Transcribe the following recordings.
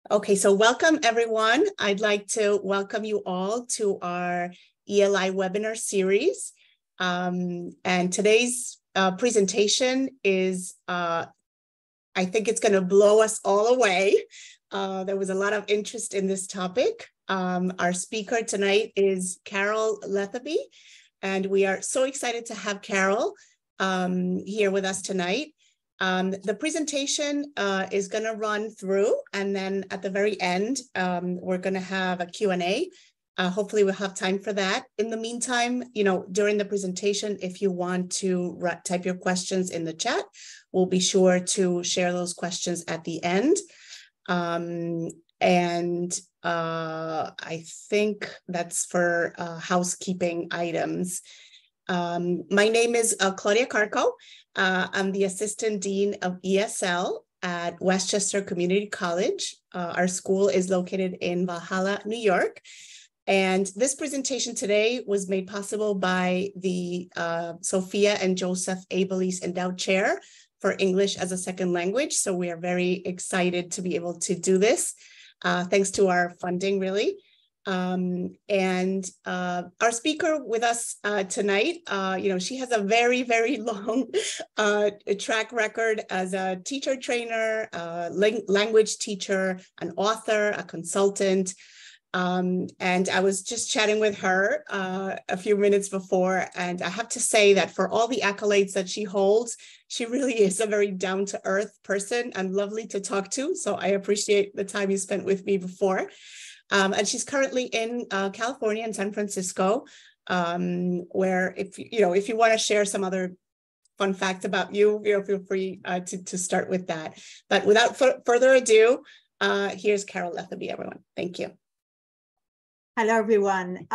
Okay, so welcome everyone. I'd like to welcome you all to our ELI webinar series. And today's presentation is, I think it's going to blow us all away. There was a lot of interest in this topic. Our speaker tonight is Carol Lethaby, and we are so excited to have Carol here with us tonight. The presentation is going to run through, and then at the very end, we're going to have a Q&A. Hopefully we'll have time for that. In the meantime, during the presentation, if you want to type your questions in the chat, we'll be sure to share those questions at the end. I think that's for housekeeping items. My name is Claudia Carco. I'm the Assistant Dean of ESL at Westchester Community College. Our school is located in Valhalla, New York. And this presentation today was made possible by the Sophia and Joseph Abelies Endowed Chair for English as a Second Language. So we are very excited to be able to do this, thanks to our funding, really. Our speaker with us tonight, she has a very, very long track record as a teacher trainer, language teacher, an author, a consultant. And I was just chatting with her a few minutes before, and I have to say that for all the accolades that she holds, she really is a very down-to-earth person and lovely to talk to. So I appreciate the time you spent with me before. And she's currently in California, in San Francisco, where if you want to share some other fun facts about you, feel free to start with that. But without further ado, here's Carol Lethaby, everyone. Thank you. Hello, everyone.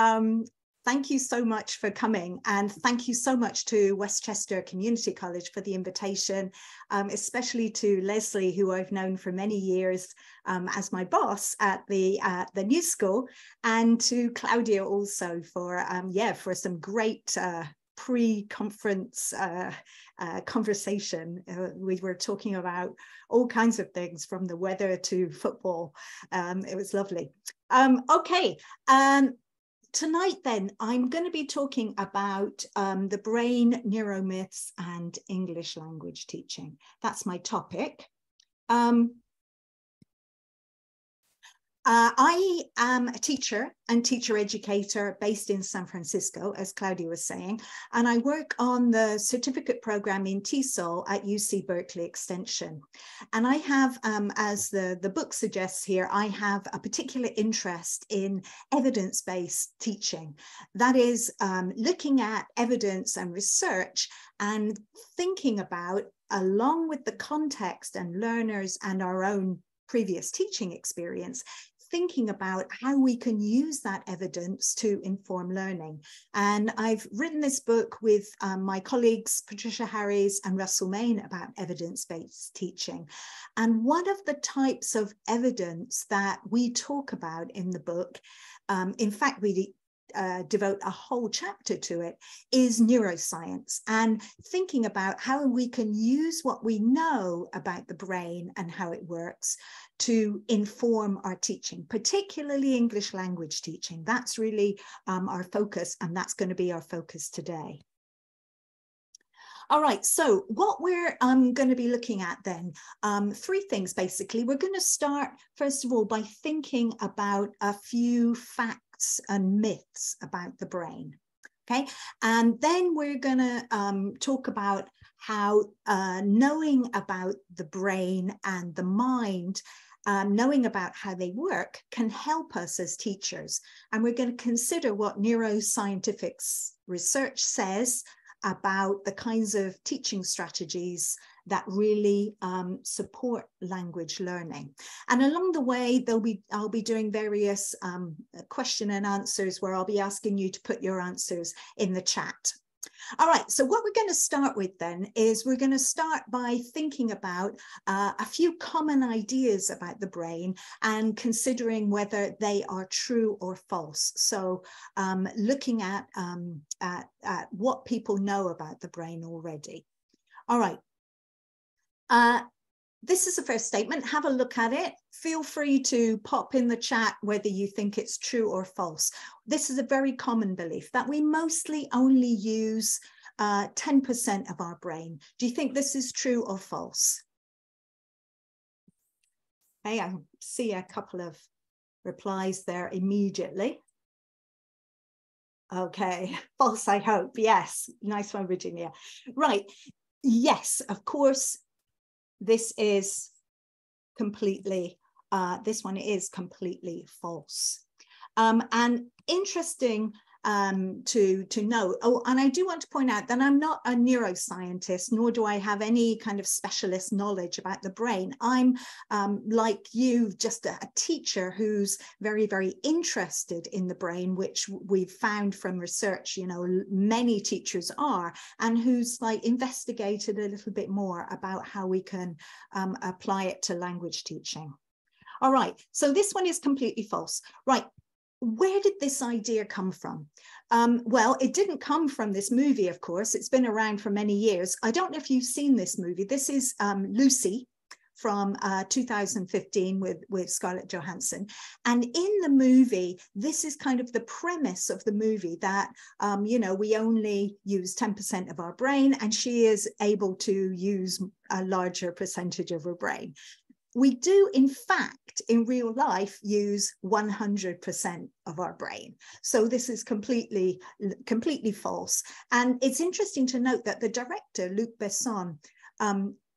Thank you so much for coming, and thank you so much to Westchester Community College for the invitation, especially to Leslie, who I've known for many years as my boss at the new school, and to Claudia also for some great pre-conference conversation. We were talking about all kinds of things, from the weather to football. It was lovely. Okay. Tonight, then, I'm going to be talking about the brain, neuromyths, and English language teaching. That's my topic. I am a teacher and teacher educator based in San Francisco, as Claudia was saying, and I work on the certificate program in TESOL at UC Berkeley Extension. And I have, as the book suggests here, I have a particular interest in evidence-based teaching. That is, looking at evidence and research and thinking about, along with the context and learners and our own previous teaching experience, thinking about how we can use that evidence to inform learning. And I've written this book with my colleagues, Patricia Harries and Russell Main, about evidence-based teaching. And one of the types of evidence that we talk about in the book, in fact, we devote a whole chapter to it, is neuroscience, and thinking about how we can use what we know about the brain and how it works to inform our teaching, particularly English language teaching. That's really our focus, and that's going to be our focus today. All right, so what we're going to be looking at then, three things basically. We're going to start, first of all, by thinking about a few facts and myths about the brain, okay? And then we're going to talk about how knowing about the brain and the mind, knowing about how they work, can help us as teachers. And we're going to consider what neuroscientific research says about the kinds of teaching strategies that really support language learning. And along the way, I'll be doing various question and answers where I'll be asking you to put your answers in the chat. All right, so what we're going to start with then is we're going to start by thinking about a few common ideas about the brain and considering whether they are true or false. So looking at what people know about the brain already. All right. this is the first statement. Have a look at it. Feel free to pop in the chat whether you think it's true or false. This is a very common belief that we mostly only use 10% of our brain. Do you think this is true or false? Okay, I see a couple of replies there immediately. Okay, false, I hope. Yes, nice one, Virginia. Right, yes, of course, this is completely, this one is completely false. And interesting to know. Oh, and I do want to point out that I'm not a neuroscientist, nor do I have any kind of specialist knowledge about the brain. I'm like you, just a teacher who's very, very interested in the brain, which we've found from research, you know, many teachers are, and who's like investigated a little bit more about how we can apply it to language teaching. All right, so this one is completely false. Right. Where did this idea come from? Well, it didn't come from this movie, of course. It's been around for many years. I don't know if you've seen this movie. This is Lucy from 2015 with Scarlett Johansson. And in the movie, this is kind of the premise of the movie, that, you know, we only use 10% of our brain, and she is able to use a larger percentage of her brain. We do, in fact, in real life, use 100% of our brain. So this is completely false. And it's interesting to note that the director, Luc Besson,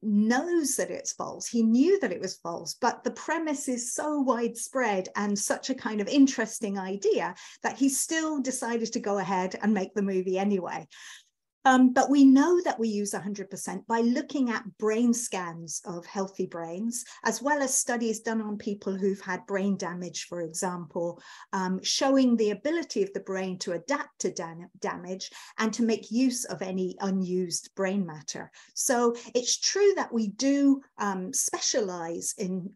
knows that it's false. He knew that it was false, but the premise is so widespread and such a kind of interesting idea that he still decided to go ahead and make the movie anyway. But we know that we use 100% by looking at brain scans of healthy brains, as well as studies done on people who've had brain damage, for example, showing the ability of the brain to adapt to damage and to make use of any unused brain matter. So it's true that we do specialize in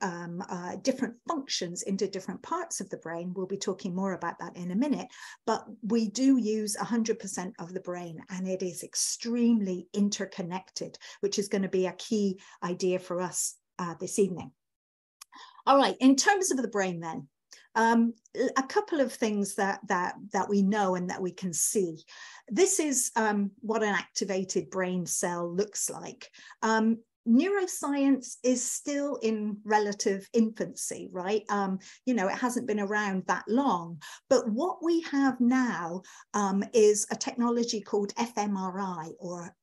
different functions into different parts of the brain. We'll be talking more about that in a minute, but we do use 100% of the brain, and it is extremely interconnected, which is going to be a key idea for us this evening. All right, in terms of the brain then, a couple of things that we know and that we can see. This is what an activated brain cell looks like. Neuroscience is still in relative infancy, right? You know, it hasn't been around that long, but what we have now is a technology called fMRI, or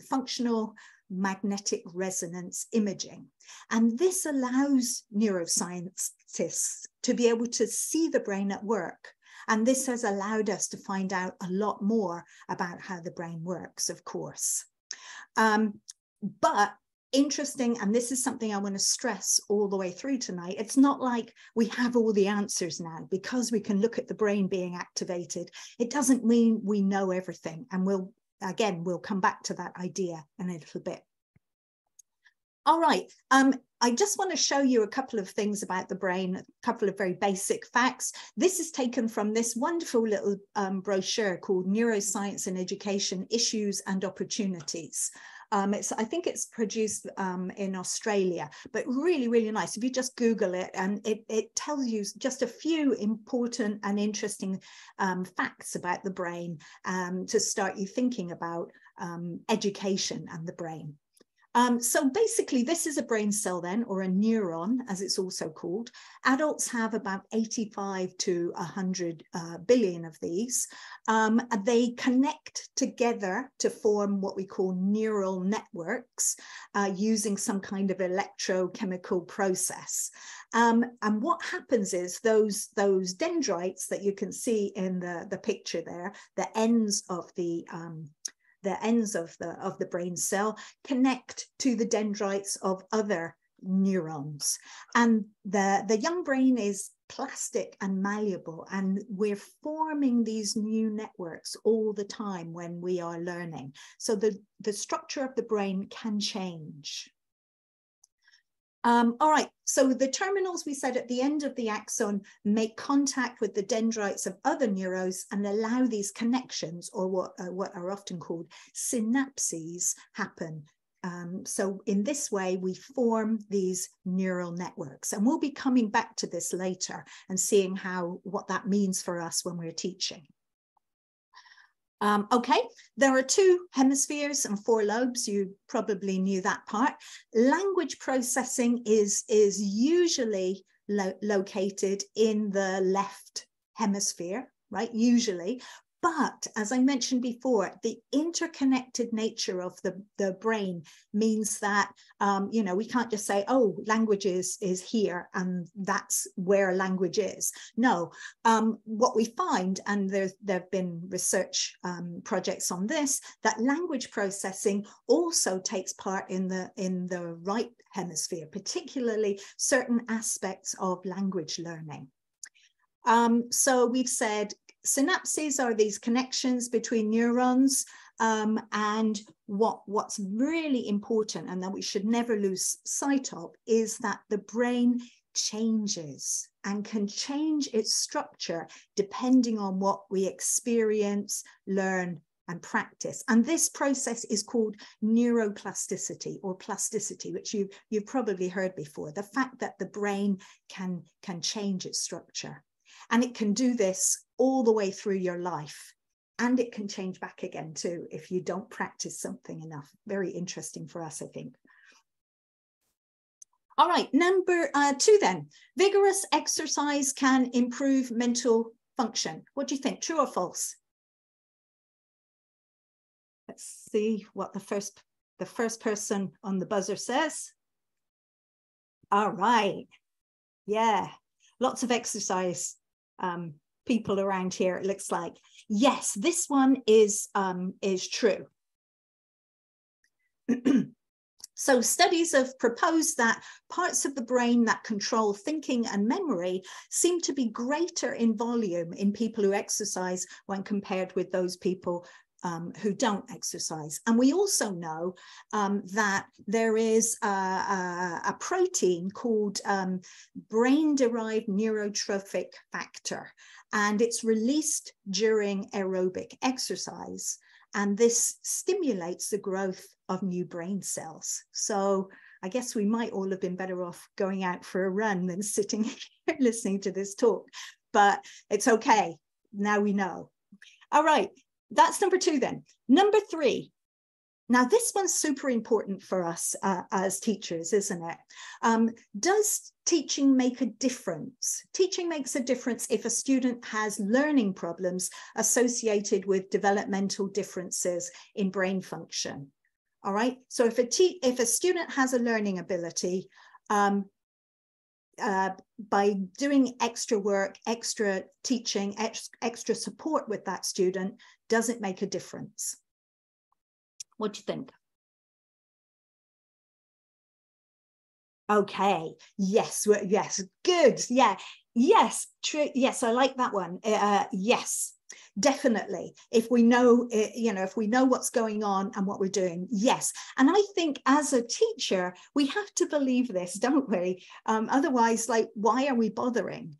functional magnetic resonance imaging. And this allows neuroscientists to be able to see the brain at work. And this has allowed us to find out a lot more about how the brain works, of course. But interesting, and this is something I want to stress all the way through tonight, it's not like we have all the answers now. Because we can look at the brain being activated, it doesn't mean we know everything. And we'll come back to that idea in a little bit. All right, I just want to show you a couple of things about the brain, a couple of very basic facts. This is taken from this wonderful little brochure called Neuroscience and Education, Issues and Opportunities. I think it's produced in Australia, but really, really nice. If you just Google it, and it tells you just a few important and interesting facts about the brain to start you thinking about education and the brain. So basically, this is a brain cell then, or a neuron, as it's also called. Adults have about 85 to 100 billion of these. They connect together to form what we call neural networks using some kind of electrochemical process. And what happens is those dendrites that you can see in the picture there, the ends of the brain cell connect to the dendrites of other neurons. And the young brain is plastic and malleable, and we're forming these new networks all the time when we are learning. So the structure of the brain can change. All right, so the terminals we said at the end of the axon make contact with the dendrites of other neurons and allow these connections, or what are often called synapses, happen So in this way, we form these neural networks, and we'll be coming back to this later and seeing what that means for us when we're teaching. Okay, there are 2 hemispheres and 4 lobes. You probably knew that part. Language processing is usually located in the left hemisphere, right? Usually. But as I mentioned before, the interconnected nature of the brain means that, you know, we can't just say, oh, language is here and that's where language is. No, what we find, and there have been research projects on this, that language processing also takes part in the right hemisphere, particularly certain aspects of language learning. So we've said synapses are these connections between neurons, and what's really important and that we should never lose sight of is that the brain changes and can change its structure depending on what we experience, learn, and practice. And this process is called neuroplasticity or plasticity, which you've probably heard before, the fact that the brain can change its structure. And it can do this all the way through your life. And it can change back again too if you don't practice something enough. Very interesting for us, I think. All right, number 2 then. Vigorous exercise can improve mental function. What do you think, true or false? Let's see what the first person on the buzzer says. All right, yeah, lots of exercise people around here, it looks like. Yes, this one is true. So studies have proposed that parts of the brain that control thinking and memory seem to be greater in volume in people who exercise when compared with those people who don't exercise. And we also know that there is a protein called brain-derived neurotrophic factor, and it's released during aerobic exercise. And this stimulates the growth of new brain cells. So I guess we might all have been better off going out for a run than sitting here listening to this talk, but it's okay. Now we know. All right. That's number 2 then. Number 3. Now, this one's super important for us as teachers, isn't it? Does teaching make a difference? Teaching makes a difference if a student has learning problems associated with developmental differences in brain function. All right. So if a student has a learning ability, by doing extra work, extra teaching, extra support with that student, does it make a difference? What do you think? Okay, yes, yes, good, yeah, yes, true, yes, I like that one. Yes, definitely. If we know, if we know what's going on and what we're doing, yes. And I think as a teacher, we have to believe this, don't we? Otherwise, like, why are we bothering?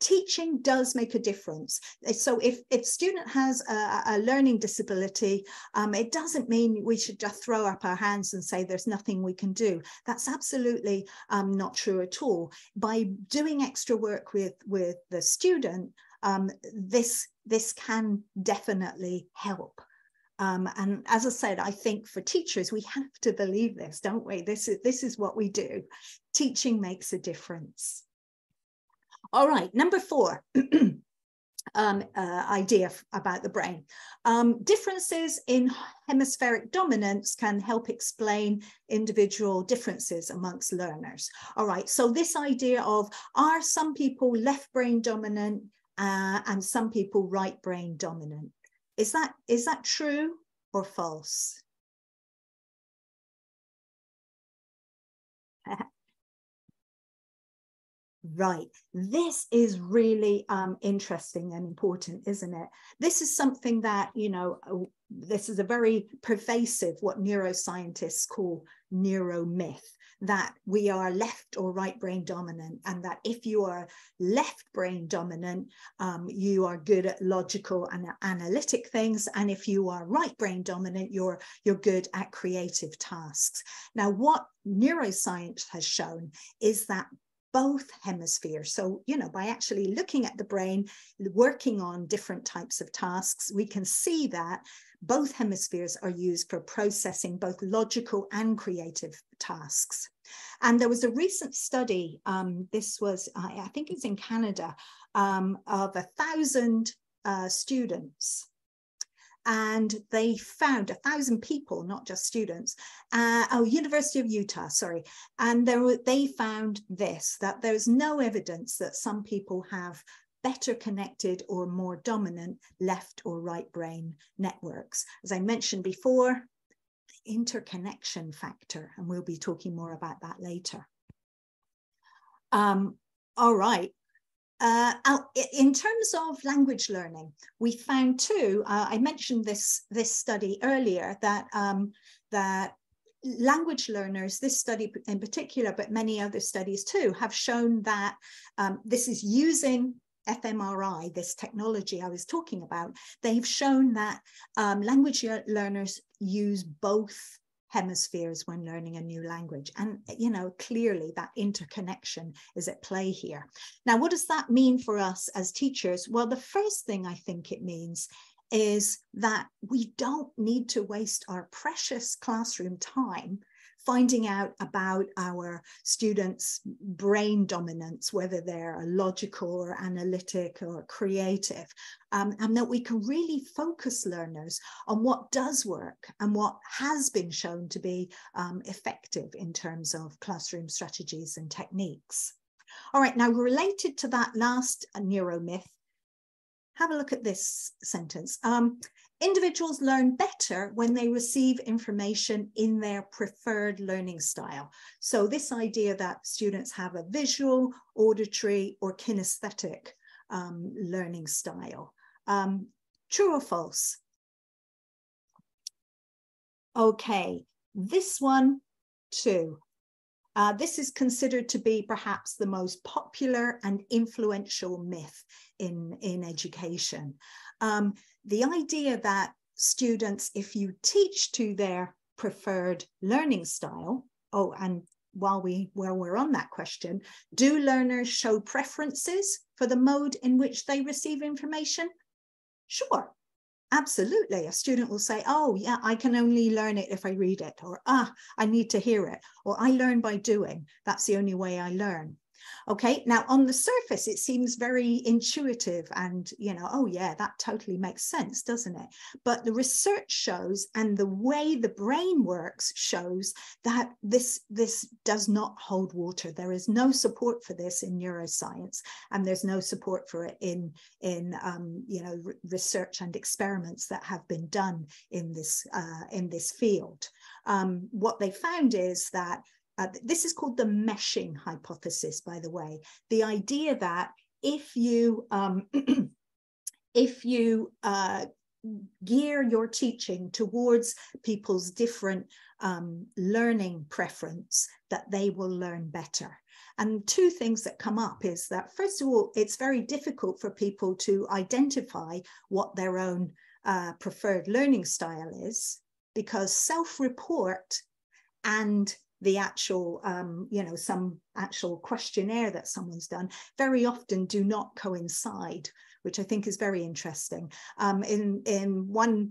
Teaching does make a difference. So if a student has a learning disability, it doesn't mean we should just throw up our hands and say there's nothing we can do. That's absolutely not true at all. By doing extra work with the student, this can definitely help. And as I said, I think for teachers, we have to believe this, don't we? This is what we do. Teaching makes a difference. All right, number 4. Idea about the brain. Differences in hemispheric dominance can help explain individual differences amongst learners. All right, so this idea of, are some people left brain dominant and some people right brain dominant? Is that true or false? Right, this is really interesting and important, isn't it? This is something that, this is a very pervasive, what neuroscientists call neuromyth. that we are left or right brain dominant, and that if you are left brain dominant, you are good at logical and analytic things, and if you are right brain dominant, you're good at creative tasks. Now, what neuroscience has shown is that both hemispheres, so by actually looking at the brain, working on different types of tasks, we can see that both hemispheres are used for processing both logical and creative tasks. And there was a recent study, this was, I think it's in Canada, of 1,000 students. And they found 1,000 people, not just students, University of Utah, sorry. And they found this, that there's no evidence that some people have better connected or more dominant left or right brain networks. As I mentioned before, the interconnection factor, and we'll be talking more about that later. All right. In terms of language learning, we found too, I mentioned this study earlier, that that language learners, this study in particular, but many other studies too, have shown that this is using fMRI, this technology I was talking about. They've shown that language learners use both hemispheres when learning a new language. And, clearly that interconnection is at play here. Now, what does that mean for us as teachers? Well, the first thing I think it means is that we don't need to waste our precious classroom time finding out about our students' brain dominance, whether they're logical or analytic or creative, and that we can really focus learners on what does work and what has been shown to be effective in terms of classroom strategies and techniques. All right, now related to that last neuromyth, have a look at this sentence. Individuals learn better when they receive information in their preferred learning style. So this idea that students have a visual, auditory, or kinesthetic learning style. True or false? Okay, this one too. This is considered to be perhaps the most popular and influential myth in education. The idea that students, if you teach to their preferred learning style, and while we're on that question, do learners show preferences for the mode in which they receive information? Sure. Absolutely. A student will say, oh, yeah, I can only learn it if I read it, or I need to hear it, or I learn by doing. That's the only way I learn. Okay, now on the surface, it seems very intuitive and, oh yeah, that totally makes sense, doesn't it? But the research shows, and the way the brain works shows, that this does not hold water. There is no support for this in neuroscience, and there's no support for it in research and experiments that have been done in this field. What they found is that this is called the meshing hypothesis, by the way. The idea that if you gear your teaching towards people's different learning preference, that they will learn better. And two things that come up is that, first of all, it's very difficult for people to identify what their own preferred learning style is, because self-report and the actual, some actual questionnaire that someone's done very often do not coincide, which I think is very interesting. In one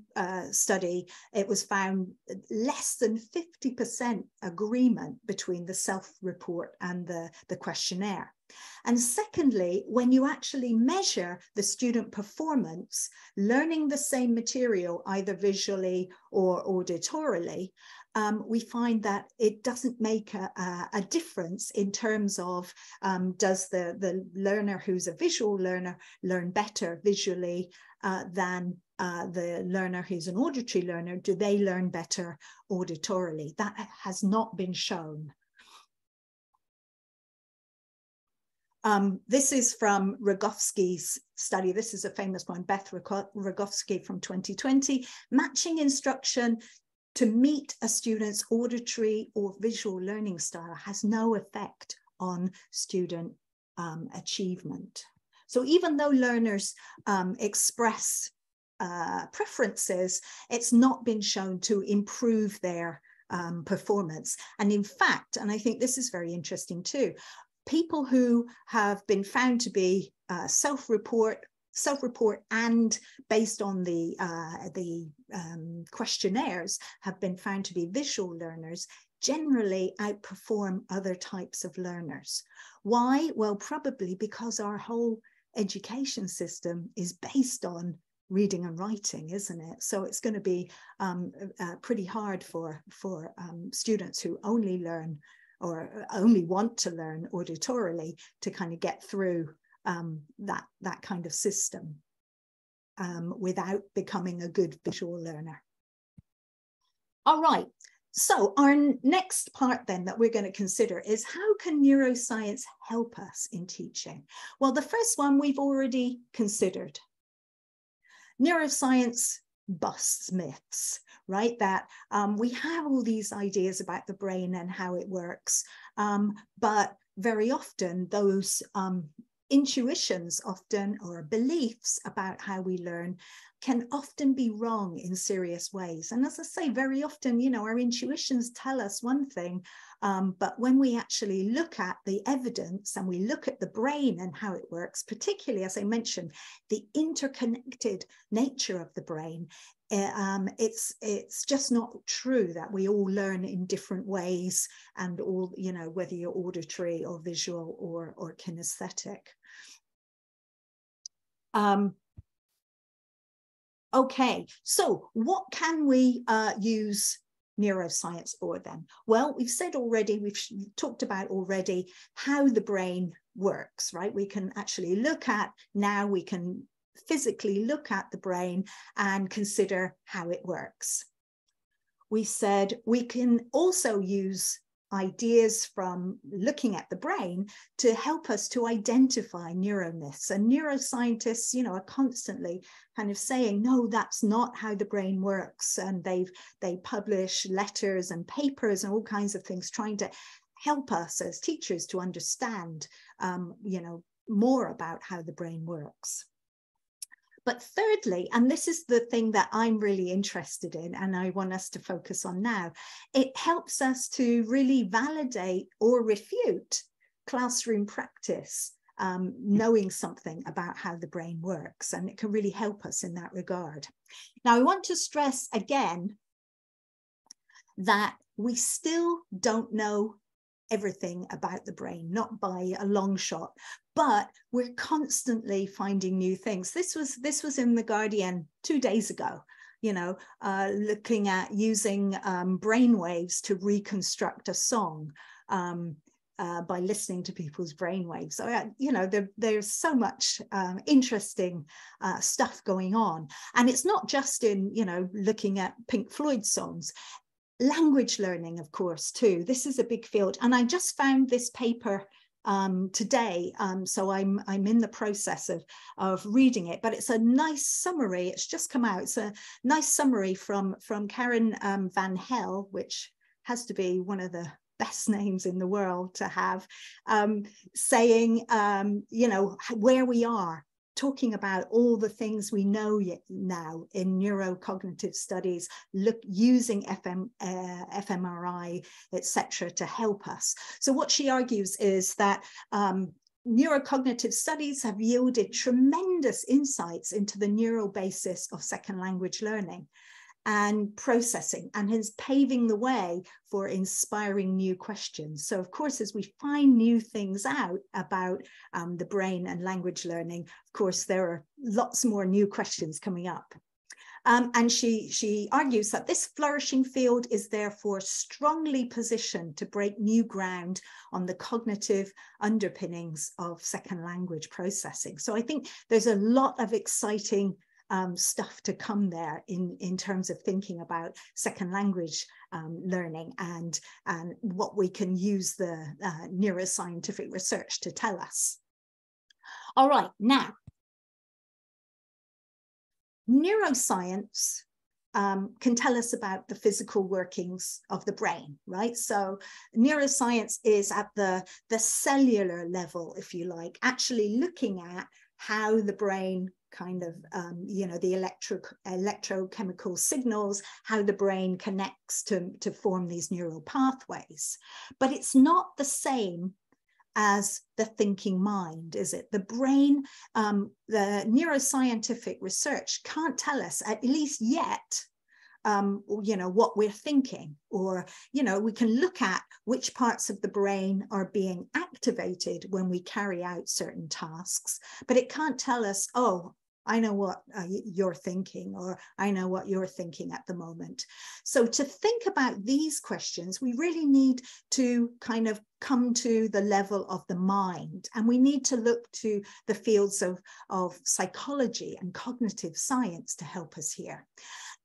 study, it was found less than 50% agreement between the self-report and the questionnaire. And secondly, when you actually measure the student performance, learning the same material, either visually or auditorily, we find that it doesn't make a difference in terms of does the learner who's a visual learner learn better visually than the learner who's an auditory learner. Do they learn better auditorily? That has not been shown. This is from Rogovsky's study. This is a famous one, Beth Rogovsky from 2020, matching instruction to meet a student's auditory or visual learning style has no effect on student achievement. So even though learners express preferences, it's not been shown to improve their performance. And in fact, and I think this is very interesting too, people who have been found to be self-report and based on the questionnaires have been found to be visual learners generally outperform other types of learners. Why? Well, probably because our whole education system is based on reading and writing, isn't it? So it's going to be pretty hard for students who only learn or only want to learn auditorily to kind of get through that kind of system without becoming a good visual learner. All right, so our next part then that we're going to consider is how can neuroscience help us in teaching? Well, the first one we've already considered. Neuroscience busts myths, right? That we have all these ideas about the brain and how it works, but very often those intuitions often or beliefs about how we learn can often be wrong in serious ways. And as I say, very often, you know, our intuitions tell us one thing, but when we actually look at the evidence and we look at the brain and how it works, particularly, as I mentioned, the interconnected nature of the brain, it's just not true that we all learn in different ways and all, you know, whether you're auditory or visual or kinesthetic. Okay, so what can we use neuroscience for then? Well, we've said already, we've talked about already how the brain works, right? We can actually look at, now we can physically look at the brain and consider how it works. We said we can also use ideas from looking at the brain to help us to identify neuromyths. And neuroscientists, you know, are constantly kind of saying, no, that's not how the brain works. And they publish letters and papers and all kinds of things trying to help us as teachers to understand, you know, more about how the brain works. But thirdly, and this is the thing that I'm really interested in and I want us to focus on now, it helps us to really validate or refute classroom practice, knowing something about how the brain works, and it can really help us in that regard. Now, I want to stress again that we still don't know everything about the brain, not by a long shot, but we're constantly finding new things. This was in The Guardian 2 days ago, you know, looking at using brain waves to reconstruct a song by listening to people's brain waves. So, you know, there's so much interesting stuff going on. And it's not just in, you know, looking at Pink Floyd songs. Language learning, of course, too. This is a big field. And I just found this paper today. So I'm in the process of reading it, but it's a nice summary. It's just come out. It's a nice summary from Karen Van Hel, which has to be one of the best names in the world to have, saying, you know, where we are, talking about all the things we know now in neurocognitive studies, using fMRI, etc., to help us. So what she argues is that neurocognitive studies have yielded tremendous insights into the neural basis of second language learning and processing, and is paving the way for inspiring new questions. So of course, as we find new things out about the brain and language learning, of course, there are lots more new questions coming up. And she argues that this flourishing field is therefore strongly positioned to break new ground on the cognitive underpinnings of second language processing. So I think there's a lot of exciting stuff to come there in terms of thinking about second language learning and what we can use the neuroscientific research to tell us. All right, now, neuroscience can tell us about the physical workings of the brain, right? So neuroscience is at the cellular level, if you like, actually looking at how the brain kind of, the electrochemical signals, how the brain connects to form these neural pathways. But it's not the same as the thinking mind, is it? The brain, the neuroscientific research can't tell us, at least yet, what we're thinking, or, we can look at which parts of the brain are being activated when we carry out certain tasks, but it can't tell us, oh, I know what you're thinking, or I know what you're thinking at the moment. So to think about these questions, we really need to kind of come to the level of the mind, and we need to look to the fields of psychology and cognitive science to help us here.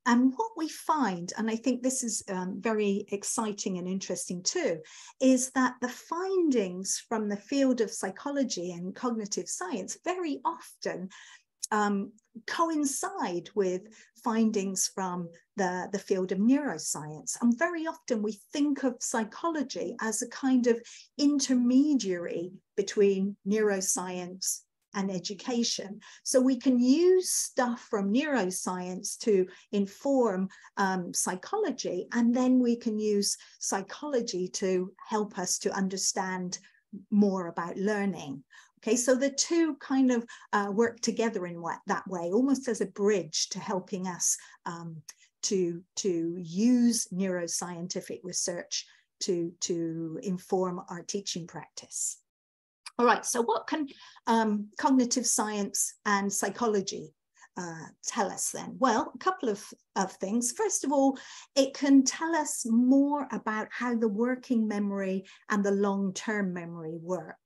And what we find, and I think this is very exciting and interesting too, is that the findings from the field of psychology and cognitive science very often coincide with findings from the field of neuroscience. And very often we think of psychology as a kind of intermediary between neuroscience and education. So we can use stuff from neuroscience to inform psychology, and then we can use psychology to help us to understand more about learning. Okay, so the two kind of work together in that way, almost as a bridge to helping us to use neuroscientific research to inform our teaching practice. All right, so what can cognitive science and psychology tell us then? Well, a couple of things. First of all, it can tell us more about how the working memory and the long-term memory work.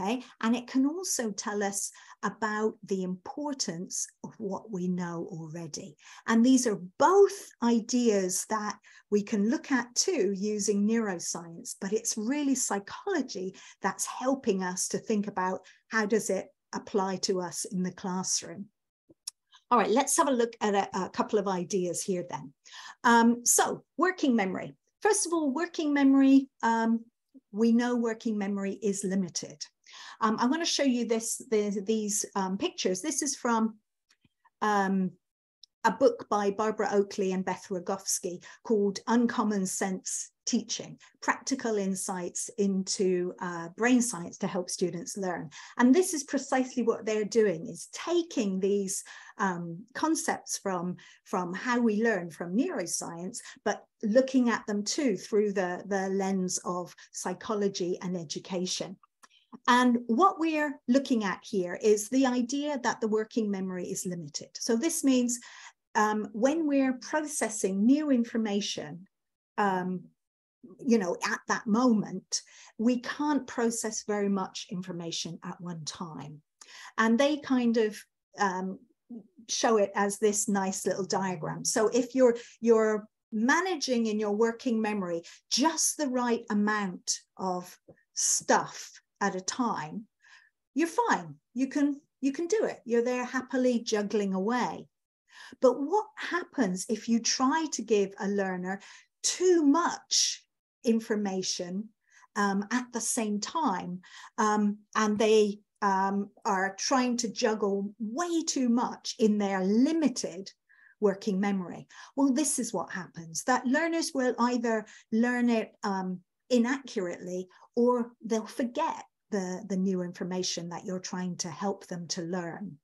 Okay, and it can also tell us about the importance of what we know already. And these are both ideas that we can look at too using neuroscience, but it's really psychology that's helping us to think about how does it apply to us in the classroom. All right, let's have a look at a couple of ideas here then. So working memory. First of all, working memory, we know working memory is limited. I want to show you these pictures. This is from a book by Barbara Oakley and Beth Rogowski called Uncommon Sense Teaching, Practical Insights into Brain Science to Help Students Learn. And this is precisely what they're doing, is taking these concepts from how we learn from neuroscience, but looking at them too through the lens of psychology and education. And what we're looking at here is the idea that the working memory is limited. So this means when we're processing new information, at that moment, we can't process very much information at one time. And they kind of show it as this nice little diagram. So if you're managing in your working memory just the right amount of stuff at a time, you're fine. You can do it. You're there happily juggling away. But what happens if you try to give a learner too much information at the same time, and they are trying to juggle way too much in their limited working memory? Well, this is what happens, that learners will either learn it inaccurately, or they'll forget the new information that you're trying to help them to learn.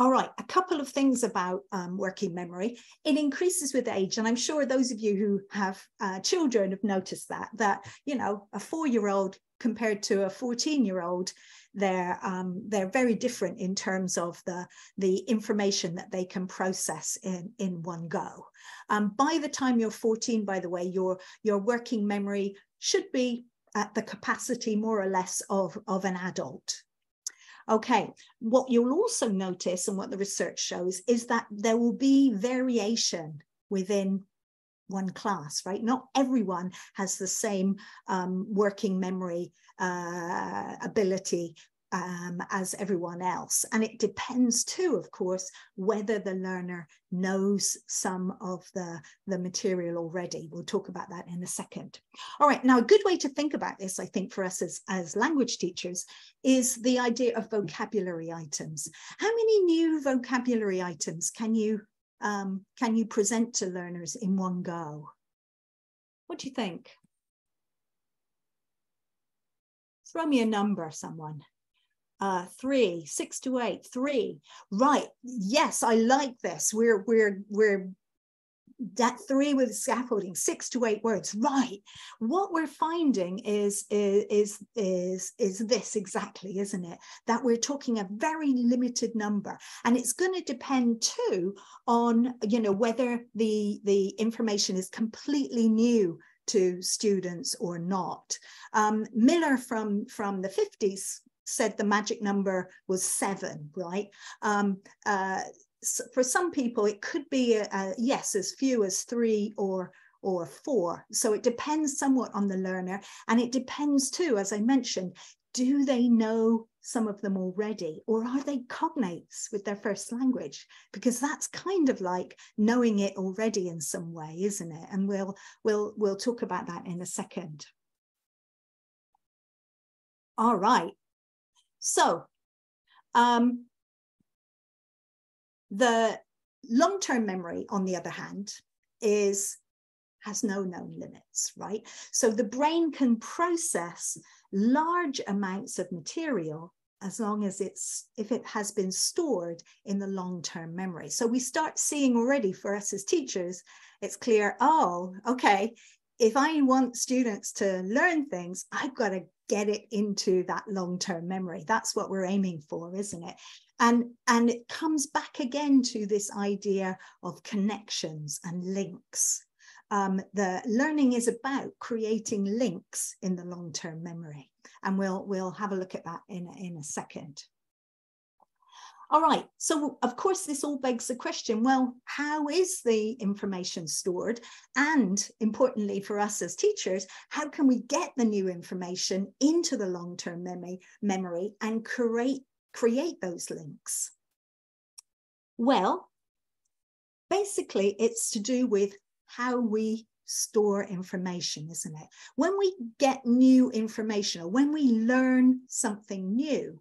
All right, a couple of things about working memory. It increases with age, and I'm sure those of you who have children have noticed that a 4-year-old compared to a 14-year-old, they're very different in terms of the information that they can process in one go. By the time you're 14, by the way, your working memory should be at the capacity more or less of an adult. Okay, what you'll also notice, and what the research shows, is that there will be variation within one class, right? Not everyone has the same working memory ability as everyone else. And it depends too, of course, whether the learner knows some of the material already. We'll talk about that in a second. All right, now a good way to think about this, I think, for us as language teachers is the idea of vocabulary items. How many new vocabulary items can you present to learners in one go? What do you think? Throw me a number, someone. 3, 6 to 8, 3. Right. Yes, I like this. We're that 3 with scaffolding, 6 to 8 words. Right. What we're finding is this exactly, isn't it? That we're talking a very limited number, and it's going to depend too on, you know, whether the information is completely new to students or not. Miller from the 50s said the magic number was 7, right? For some people, it could be, yes, as few as 3 or 4. So it depends somewhat on the learner. And it depends too, as I mentioned, do they know some of them already, or are they cognates with their first language? Because that's kind of like knowing it already in some way, isn't it? And we'll talk about that in a second. All right. So the long-term memory, on the other hand, has no known limits, right? So the brain can process large amounts of material as long as if it has been stored in the long-term memory. So we start seeing already, for us as teachers, it's clear, oh, okay, if I want students to learn things, I've got to get it into that long-term memory. That's what we're aiming for, isn't it? And it comes back again to this idea of connections and links. The learning is about creating links in the long-term memory, and we'll have a look at that in a second. All right, so of course this all begs the question, well, how is the information stored? And importantly for us as teachers, how can we get the new information into the long-term memory and create those links? Well, basically it's to do with how we store information, isn't it? When we get new information, or when we learn something new,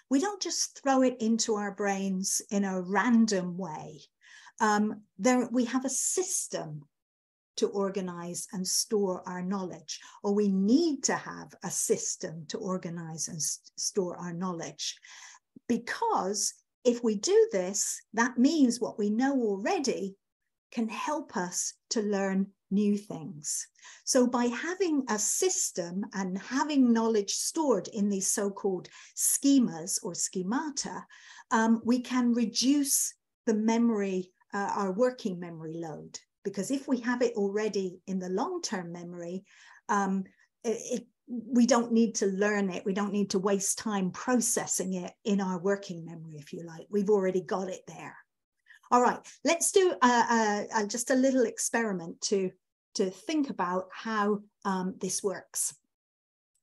we don't just throw it into our brains in a random way. We have a system to organize and store our knowledge, or we need to have a system to organize and store our knowledge. Because if we do this, that means what we know already can help us to learn new things. So by having a system and having knowledge stored in these so-called schemas or schemata, we can reduce the memory, our working memory load. Because if we have it already in the long-term memory, we don't need to learn it. We don't need to waste time processing it in our working memory, if you like. We've already got it there. All right, let's do just a little experiment to think about how this works.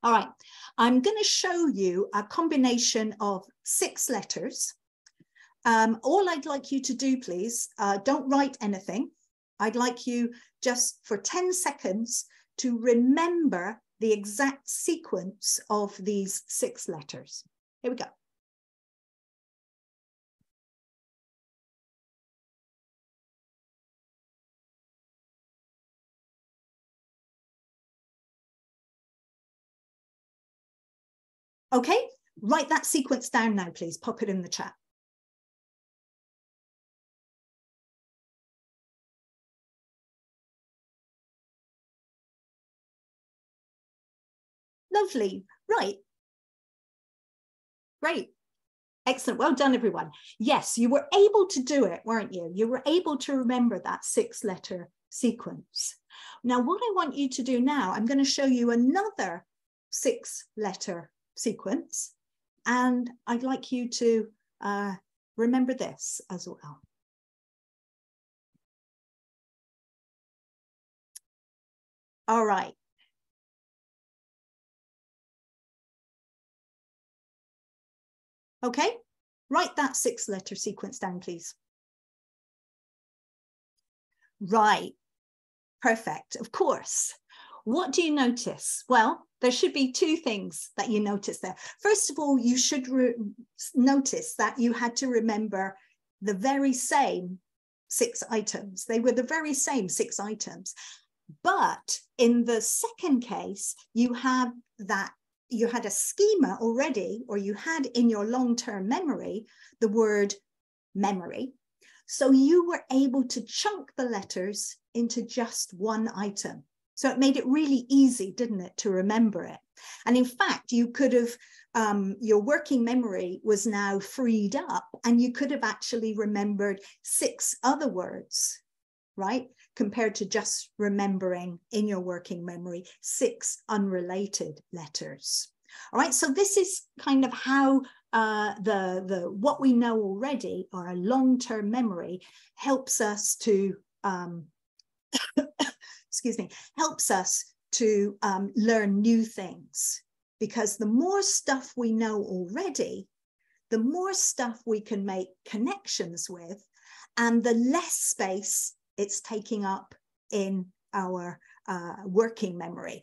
All right, I'm going to show you a combination of 6 letters. All I'd like you to do, please, don't write anything. I'd like you just for 10 seconds to remember the exact sequence of these 6 letters. Here we go. Okay, write that sequence down now, please. Pop it in the chat. Lovely. Right. Great. Excellent. Well done, everyone. Yes, you were able to do it, weren't you? You were able to remember that 6-letter sequence. Now, what I want you to do now, I'm going to show you another 6-letter sequence, and I'd like you to remember this as well. All right. Okay, write that 6-letter sequence down, please. Right, perfect, of course. What do you notice? Well, there should be 2 things that you notice there. First of all, you should notice that you had to remember the very same 6 items. They were the very same 6 items. But in the second case, you had a schema already, or you had in your long-term memory the word memory. So you were able to chunk the letters into just 1 item. So it made it really easy, didn't it, to remember it? And in fact, you could have, your working memory was now freed up, and you could have actually remembered 6 other words, right? Compared to just remembering in your working memory 6 unrelated letters. All right, so this is kind of how what we know already, our long-term memory, helps us to excuse me, helps us to learn new things. Because the more stuff we know already, the more stuff we can make connections with, and the less space it's taking up in our working memory,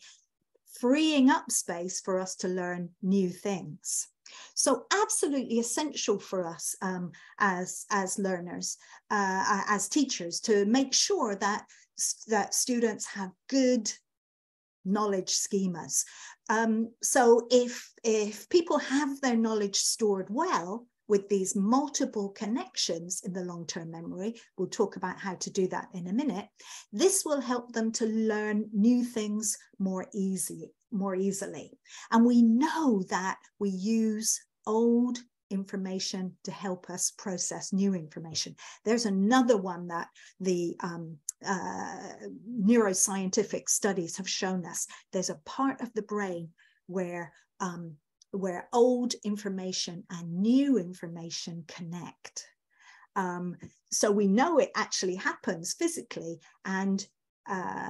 freeing up space for us to learn new things. So absolutely essential for us as learners, as teachers, to make sure that students have good knowledge schemas. So if people have their knowledge stored well with these multiple connections in the long-term memory, we'll talk about how to do that in a minute, this will help them to learn new things more easily. And we know that we use old information to help us process new information. There's another one that the neuroscientific studies have shown us. There's a part of the brain where old information and new information connect. So we know it actually happens physically, and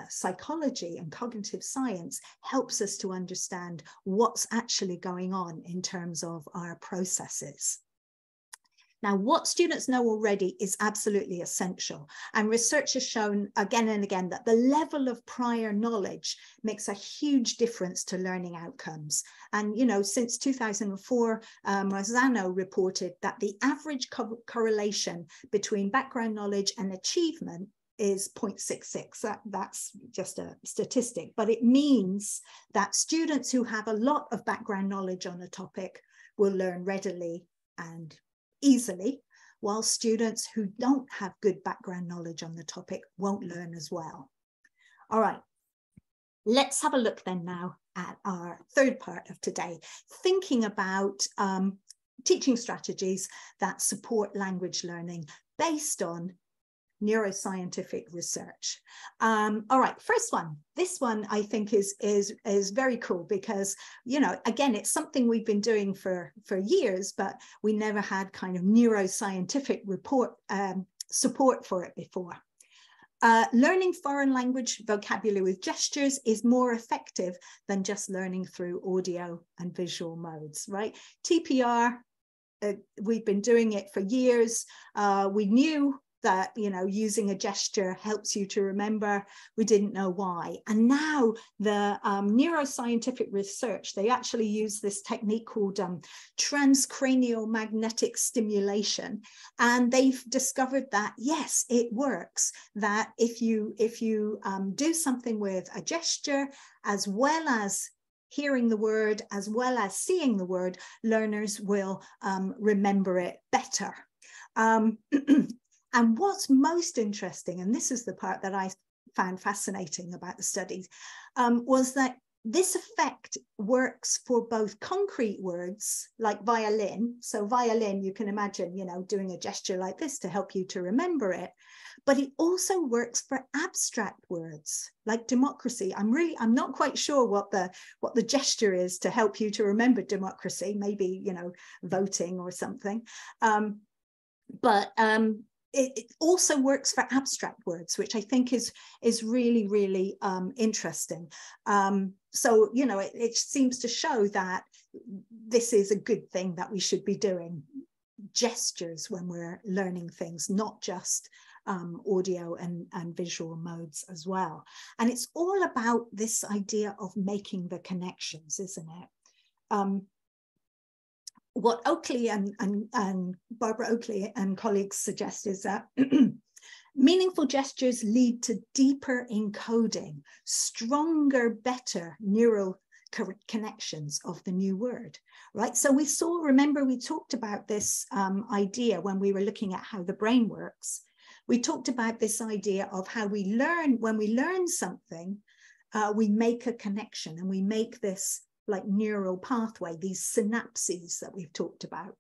psychology and cognitive science helps us to understand what's actually going on in terms of our processes. Now, what students know already is absolutely essential. And research has shown again and again that the level of prior knowledge makes a huge difference to learning outcomes. And, you know, since 2004, Marzano reported that the average correlation between background knowledge and achievement is 0.66. That's just a statistic, but it means that students who have a lot of background knowledge on a topic will learn readily and easily, while students who don't have good background knowledge on the topic won't learn as well. All right, let's have a look then now at our third part of today, thinking about teaching strategies that support language learning based on neuroscientific research. All right, first one. This one I think is very cool because, you know, again, it's something we've been doing for years, but we never had kind of neuroscientific support for it before. Learning foreign language vocabulary with gestures is more effective than just learning through audio and visual modes, right? TPR, we've been doing it for years. We knew that, you know, using a gesture helps you to remember. We didn't know why. And now the neuroscientific research, they actually use this technique called transcranial magnetic stimulation. And they've discovered that, yes, it works, that if you do something with a gesture, as well as hearing the word, as well as seeing the word, learners will remember it better. And what's most interesting, and this is the part that I found fascinating about the studies, was that this effect works for both concrete words like violin. So violin, you can imagine, you know, doing a gesture like this to help you to remember it. But it also works for abstract words like democracy. I'm not quite sure what the gesture is to help you to remember democracy, maybe, you know, voting or something. It also works for abstract words, which I think is really, really interesting. So, you know, it seems to show that this is a good thing that we should be doing. Gestures when we're learning things, not just audio and visual modes as well. And it's all about this idea of making the connections, isn't it? What Oakley and Barbara Oakley and colleagues suggest is that meaningful gestures lead to deeper encoding, stronger, better neural connections of the new word, right? So remember we talked about this idea when we were looking at how the brain works. We talked about this idea of how we learn. When we learn something, we make a connection and we make this like neural pathway, these synapses that we've talked about.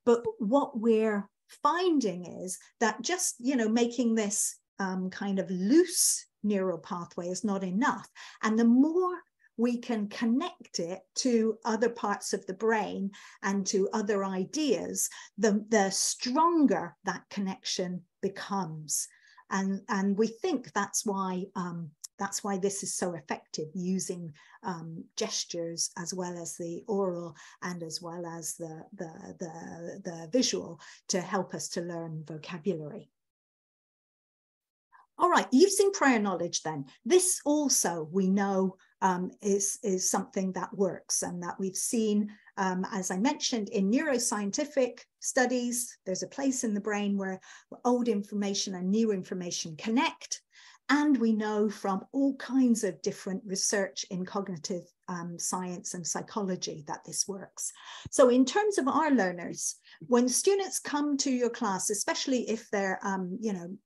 But what we're finding is that just, making this kind of loose neural pathway is not enough. And the more we can connect it to other parts of the brain and to other ideas, the stronger that connection becomes. And we think that's why this is so effective, using gestures as well as the oral and as well as the visual to help us to learn vocabulary. All right, using prior knowledge then. This also we know is something that works and that we've seen, as I mentioned, in neuroscientific studies. There's a place in the brain where old information and new information connect. And we know from all kinds of different research in cognitive science and psychology that this works. So in terms of our learners, when students come to your class, especially if they're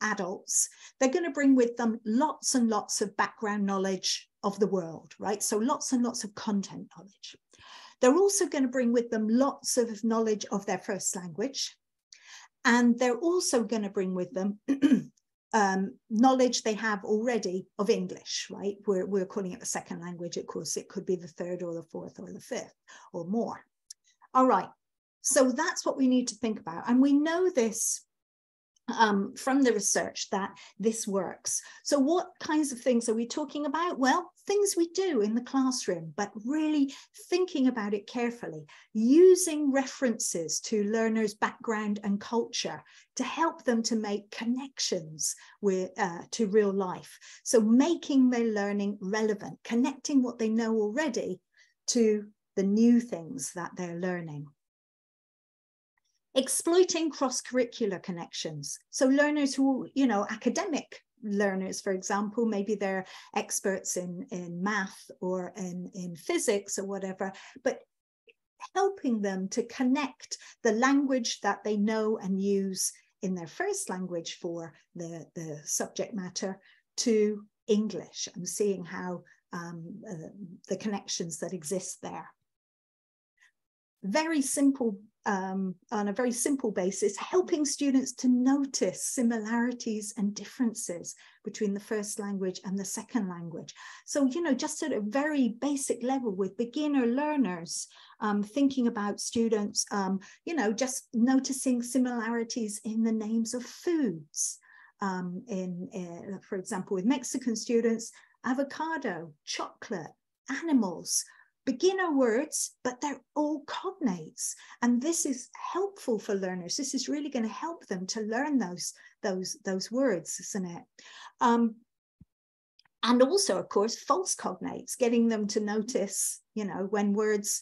adults, they're going to bring with them lots and lots of background knowledge of the world, right? So lots and lots of content knowledge. They're also going to bring with them lots of knowledge of their first language. And they're also going to bring with them knowledge they have already of English, right? We're calling it the second language. Of course, it could be the third or the fourth or the fifth or more. All right. So that's what we need to think about. And we know this from the research that this works. So what kinds of things are we talking about? Well, things we do in the classroom, but really thinking about it carefully, using references to learners' background and culture to help them to make connections with to real life. So making their learning relevant, connecting what they know already to the new things that they're learning. Exploiting cross-curricular connections. So learners who, academic learners, for example, maybe they're experts in math or in physics or whatever, but helping them to connect the language that they know and use in their first language for the subject matter to English, and seeing how the connections that exist there. Very simple, on a very simple basis, helping students to notice similarities and differences between the first language and the second language. So, just at a very basic level with beginner learners, thinking about students, just noticing similarities in the names of foods. For example, with Mexican students, avocado, chocolate, animals, beginner words, but they're all cognates. And this is helpful for learners. This is really going to help them to learn those words, isn't it? And also, of course, false cognates, getting them to notice, when words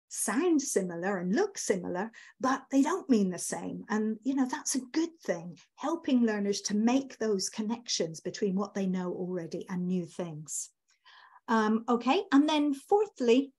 sound similar and look similar, but they don't mean the same. And, that's a good thing, helping learners to make those connections between what they know already and new things. Okay, and then fourthly,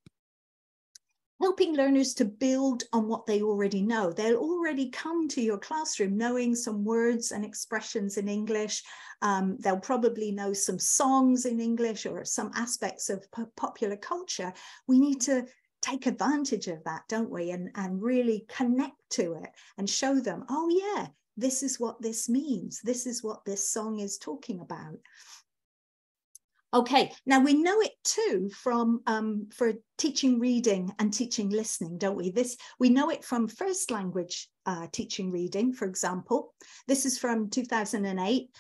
helping learners to build on what they already know. They'll already come to your classroom knowing some words and expressions in English. They'll probably know some songs in English or some aspects of popular culture. We need to take advantage of that, don't we? And really connect to it and show them, oh yeah, this is what this means. This is what this song is talking about. Okay, now we know it too from for teaching reading and teaching listening, don't we? We know it from first language teaching reading, for example. This is from 2008,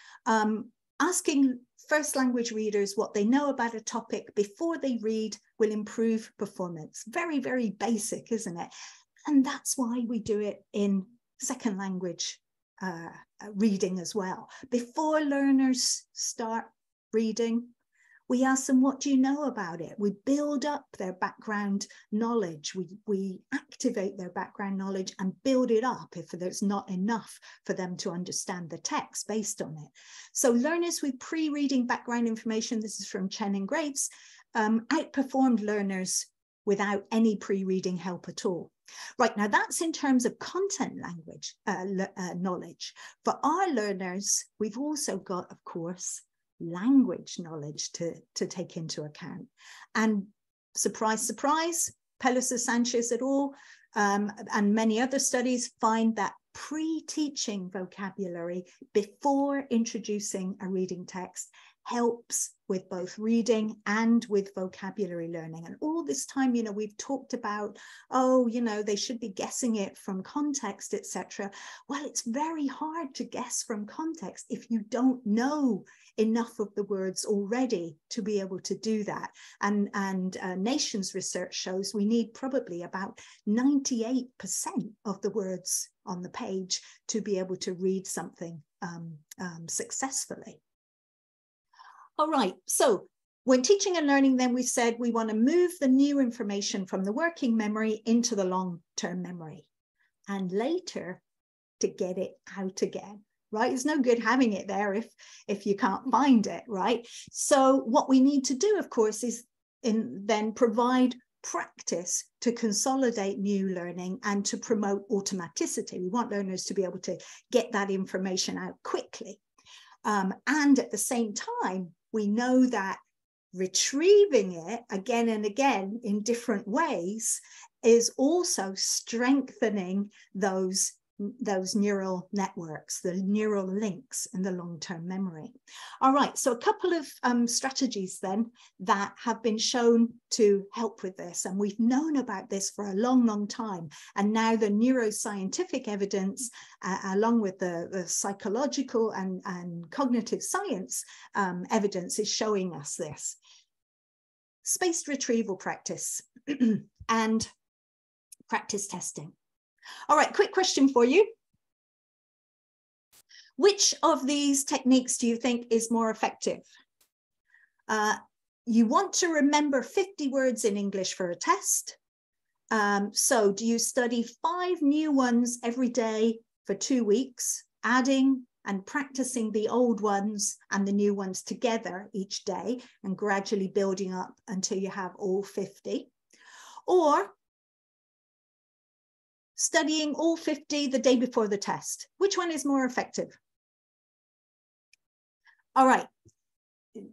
asking first language readers what they know about a topic before they read will improve performance. Very, very basic, isn't it? And that's why we do it in second language reading as well. Before learners start reading, we ask them, what do you know about it? We build up their background knowledge. We activate their background knowledge and build it up if there's not enough for them to understand the text based on it. So learners with pre-reading background information, this is from Chen and Graves, outperformed learners without any pre-reading help at all. Right, now that's in terms of content language knowledge. For our learners, we've also got, of course, language knowledge to take into account. And surprise, surprise, Pelosi Sanchez et al. And many other studies find that pre-teaching vocabulary before introducing a reading text helps with both reading and with vocabulary learning. And all this time, we've talked about, they should be guessing it from context, etc. Well, it's very hard to guess from context if you don't know enough of the words already to be able to do that. And Nations research shows we need probably about 98% of the words on the page to be able to read something successfully. All right, so when teaching and learning, then we said we want to move the new information from the working memory into the long-term memory, and later to get it out again, right? It's no good having it there if you can't find it, right? So what we need to do, of course, is then provide practice to consolidate new learning and to promote automaticity. We want learners to be able to get that information out quickly. And at the same time, we know that retrieving it again and again in different ways is also strengthening those neural networks, the neural links in the long-term memory. All right, so a couple of strategies then that have been shown to help with this. And we've known about this for a long, long time. And now the neuroscientific evidence, along with the psychological and cognitive science evidence, is showing us this. Spaced retrieval practice and practice testing. All right, quick question for you. Which of these techniques do you think is more effective? You want to remember 50 words in English for a test. So do you study 5 new ones every day for 2 weeks, adding and practicing the old ones and the new ones together each day and gradually building up until you have all 50? Or studying all 50 the day before the test? Which one is more effective? All right.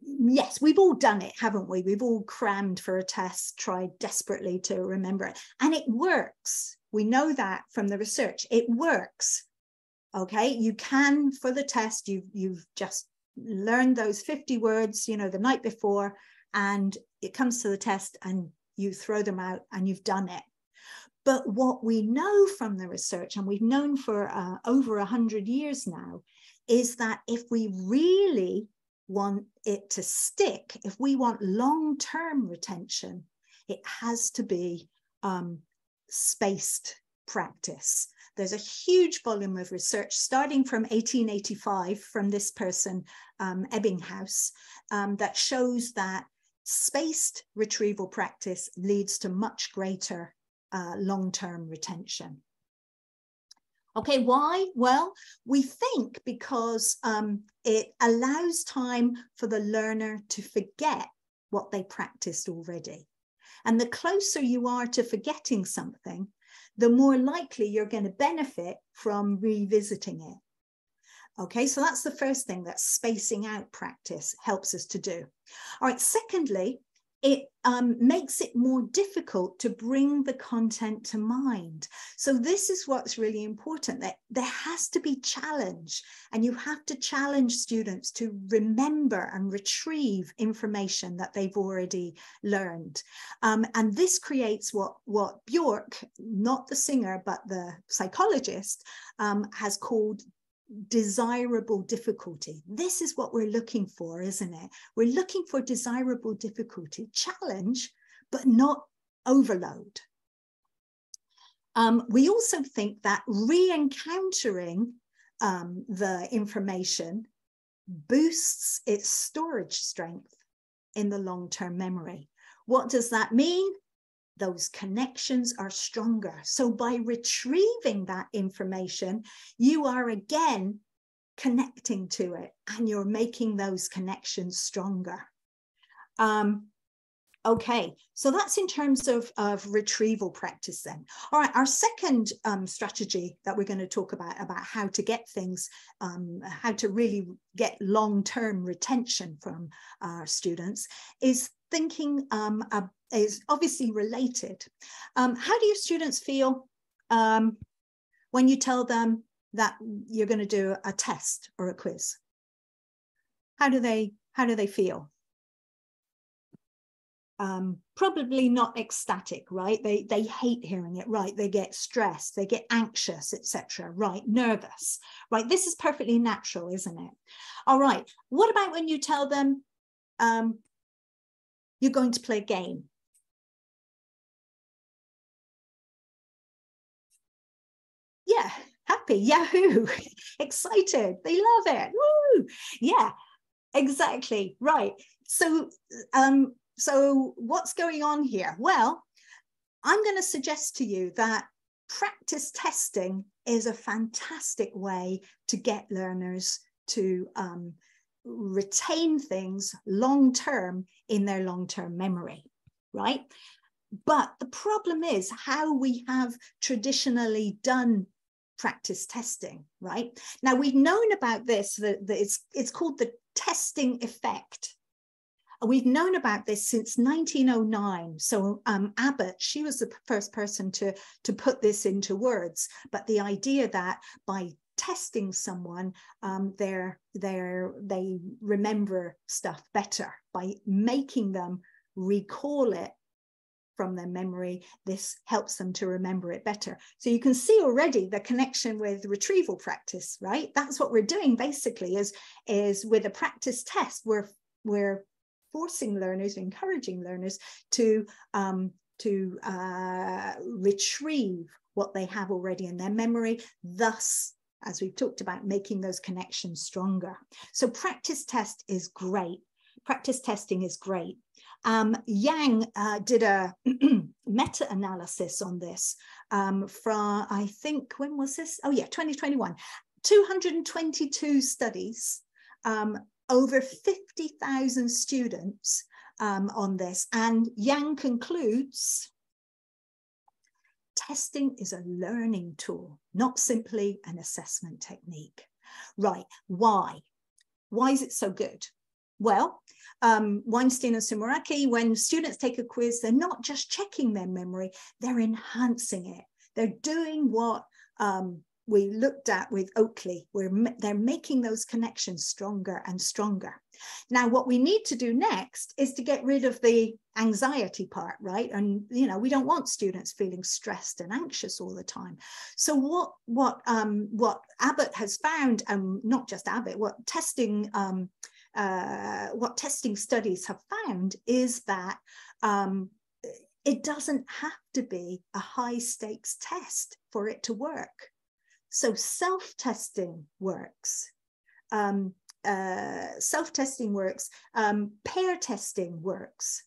Yes, we've all done it, haven't we? We've all crammed for a test, tried desperately to remember it. And it works. We know that from the research. It works. Okay, you can, for the test, you've just learned those 50 words, the night before, and it comes to the test and you throw them out and you've done it. But what we know from the research, and we've known for over 100 years now, is that if we really want it to stick, if we want long-term retention, it has to be spaced practice. There's a huge volume of research starting from 1885 from this person, Ebbinghaus, that shows that spaced retrieval practice leads to much greater long-term retention. Okay, why? Well, we think because it allows time for the learner to forget what they practiced already. And the closer you are to forgetting something, the more likely you're going to benefit from revisiting it. Okay, so that's the first thing that spacing out practice helps us to do. All right, secondly, it makes it more difficult to bring the content to mind. So this is what's really important, that there has to be challenge, and you have to challenge students to remember and retrieve information that they've already learned. And this creates what Bjork, not the singer, but the psychologist, has called desirable difficulty. This is what we're looking for, isn't it? We're looking for desirable difficulty, challenge, but not overload. We also think that re-encountering the information boosts its storage strength in the long-term memory. What does that mean? Those connections are stronger. So by retrieving that information, you are again connecting to it and you're making those connections stronger. Okay, so that's in terms of retrieval practice then. All right, our second strategy that we're going to talk about how to get things, how to really get long-term retention from our students is thinking, is obviously related. How do your students feel when you tell them that you're going to do a test or a quiz? How do they feel? Probably not ecstatic, right? They hate hearing it, right? They get stressed, they get anxious, etc., right? Nervous, right? This is perfectly natural, isn't it? All right. What about when you tell them you're going to play a game? Yeah, happy, yahoo, excited, they love it. Woo! Yeah, exactly, right. So so what's going on here? Well, I'm going to suggest to you that practice testing is a fantastic way to get learners to retain things long-term in their long-term memory, right? But the problem is how we have traditionally done practice testing, right? Now, we've known about this, that it's called the testing effect. We've known about this since 1909. So Abbott, she was the first person to put this into words. But the idea that by testing someone, they remember stuff better. By making them recall it from their memory, this helps them to remember it better. So you can see already the connection with retrieval practice, right? That's what we're doing basically is with a practice test, we're forcing learners, encouraging learners to retrieve what they have already in their memory, thus, as we've talked about, making those connections stronger. So practice test is great. Practice testing is great. Yang did a meta-analysis on this from, I think, when was this? Oh yeah, 2021. 222 studies, over 50,000 students on this. And Yang concludes, testing is a learning tool, not simply an assessment technique. Right, why? Why is it so good? Well, Weinstein and Sumeraki, when students take a quiz, they're not just checking their memory, they're enhancing it. They're doing what we looked at with Oakley, where they're making those connections stronger and stronger. Now, what we need to do next is to get rid of the anxiety part, right? And, you know, we don't want students feeling stressed and anxious all the time. So what Abbott has found, not just Abbott, what testing studies have found is that it doesn't have to be a high stakes test for it to work. So self-testing works. Self-testing works. Pair testing works.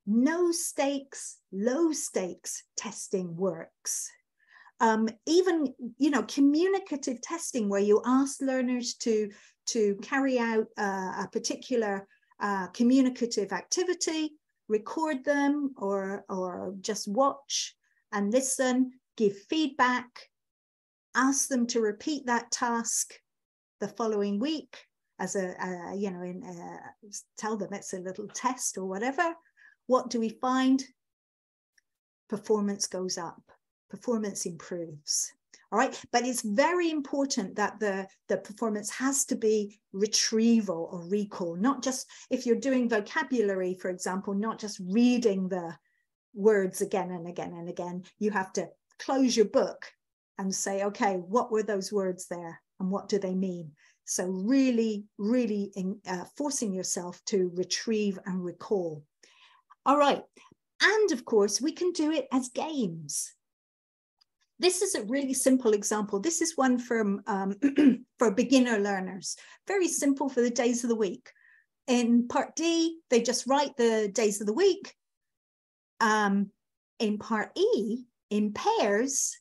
No stakes, low stakes testing works. Even, you know, communicative testing, where you ask learners to carry out a particular communicative activity, record them, or just watch and listen, give feedback, ask them to repeat that task the following week as tell them it's a little test or whatever. What do we find? Performance goes up, performance improves. All right, but it's very important that the performance has to be retrieval or recall, not just if you're doing vocabulary, for example, not just reading the words again and again and again. You have to close your book and say, okay, what were those words there and what do they mean? So really, really forcing yourself to retrieve and recall. All right, And of course, we can do it as games. This is a really simple example. This is one from for beginner learners. Very simple for the days of the week. In part D, they just write the days of the week. In part E, in pairs,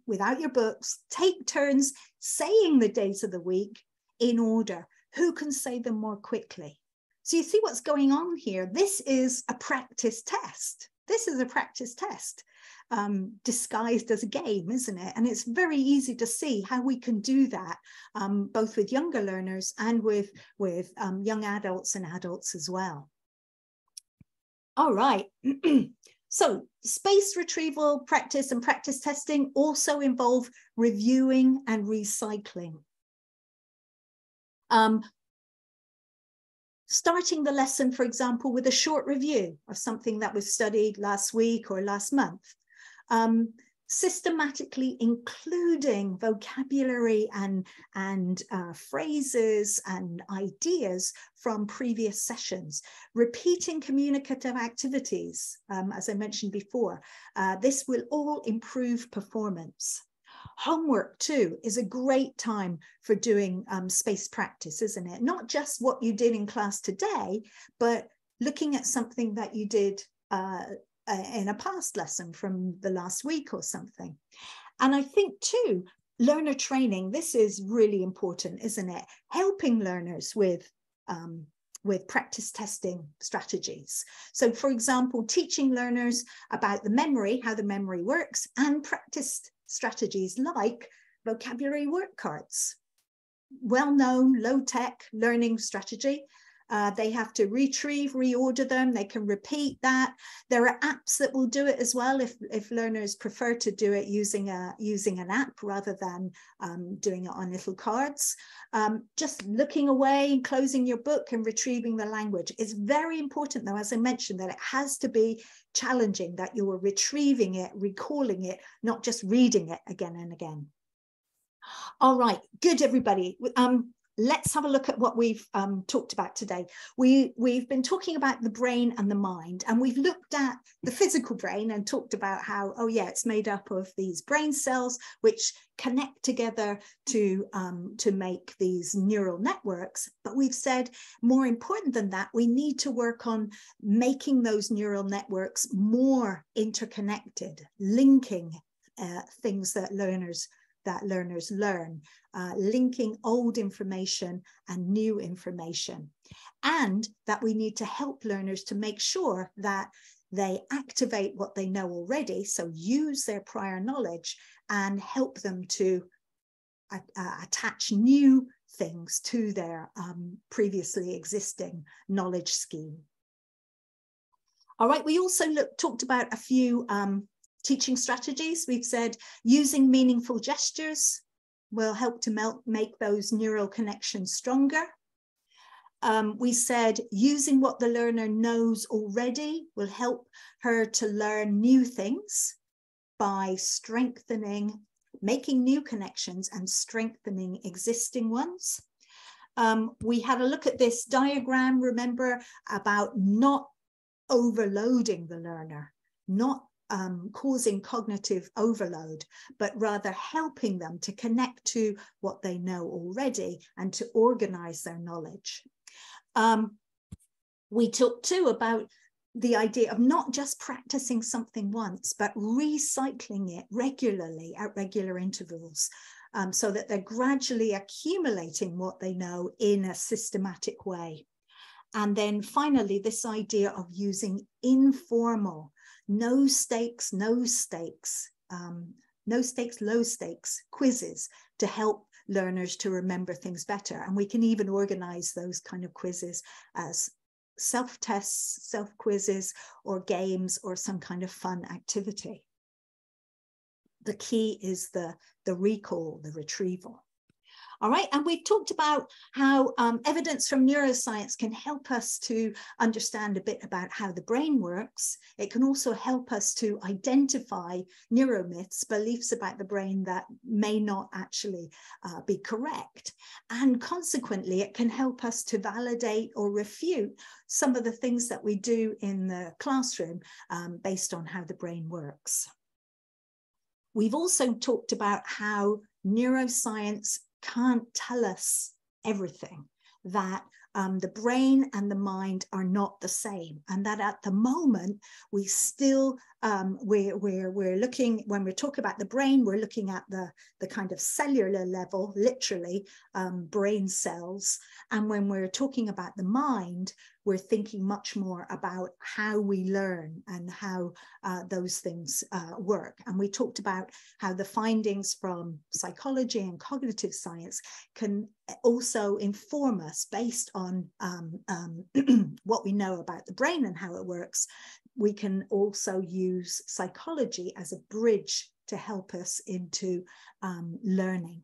without your books, take turns saying the days of the week in order. Who can say them more quickly? So you see what's going on here. This is a practice test. This is a practice test disguised as a game, isn't it? And it's very easy to see how we can do that, both with younger learners and with young adults and adults as well. All right. So space retrieval practice and practice testing also involve reviewing and recycling. Starting the lesson, for example, with a short review of something that was studied last week or last month. Systematically including vocabulary and phrases and ideas from previous sessions, repeating communicative activities, as I mentioned before. This will all improve performance. Homework too is a great time for doing space practice, isn't it? Not just what you did in class today, but looking at something that you did in a past lesson from the last week or something. And I think too, learner training, this is really important, isn't it? Helping learners with practice testing strategies. So for example, teaching learners about the memory, how the memory works, and practice strategies like vocabulary word cards. Well-known, low-tech learning strategy. They have to retrieve, reorder them. They can repeat that. There are apps that will do it as well if learners prefer to do it using an app rather than doing it on little cards. Just looking away, closing your book and retrieving the language. It's very important though, as I mentioned, that it has to be challenging, that you are retrieving it, recalling it, not just reading it again and again. All right, good everybody. Let's have a look at what we've talked about today. We've been talking about the brain and the mind, and we've looked at the physical brain and talked about how, oh yeah, it's made up of these brain cells which connect together to make these neural networks. But we've said more important than that, we need to work on making those neural networks more interconnected, linking things that learners learn, linking old information and new information, and that we need to help learners to make sure that they activate what they know already, so use their prior knowledge, and help them to attach new things to their previously existing knowledge scheme. All right, we also talked about a few teaching strategies. We've said using meaningful gestures will help to make those neural connections stronger. We said using what the learner knows already will help her to learn new things by strengthening, making new connections and strengthening existing ones. We had a look at this diagram, remember, about not overloading the learner, not causing cognitive overload, but rather helping them to connect to what they know already and to organize their knowledge. We talked too about the idea of not just practicing something once, but recycling it regularly at regular intervals, so that they're gradually accumulating what they know in a systematic way. And then finally, this idea of using informal, no stakes, low stakes quizzes to help learners to remember things better. And we can even organize those kind of quizzes as self-tests, self-quizzes, or games, or some kind of fun activity. The key is the recall, the retrieval. All right, and we've talked about how evidence from neuroscience can help us to understand a bit about how the brain works. It can also help us to identify neuromyths, beliefs about the brain that may not actually be correct. And consequently, it can help us to validate or refute some of the things that we do in the classroom based on how the brain works. We've also talked about how neuroscience can't tell us everything, that the brain and the mind are not the same, and that at the moment we still we're looking, when we talk about the brain, we're looking at the kind of cellular level, literally brain cells, and when we're talking about the mind, we're thinking much more about how we learn and how those things work. And we talked about how the findings from psychology and cognitive science can also inform us based on what we know about the brain and how it works. We can also use psychology as a bridge to help us into learning.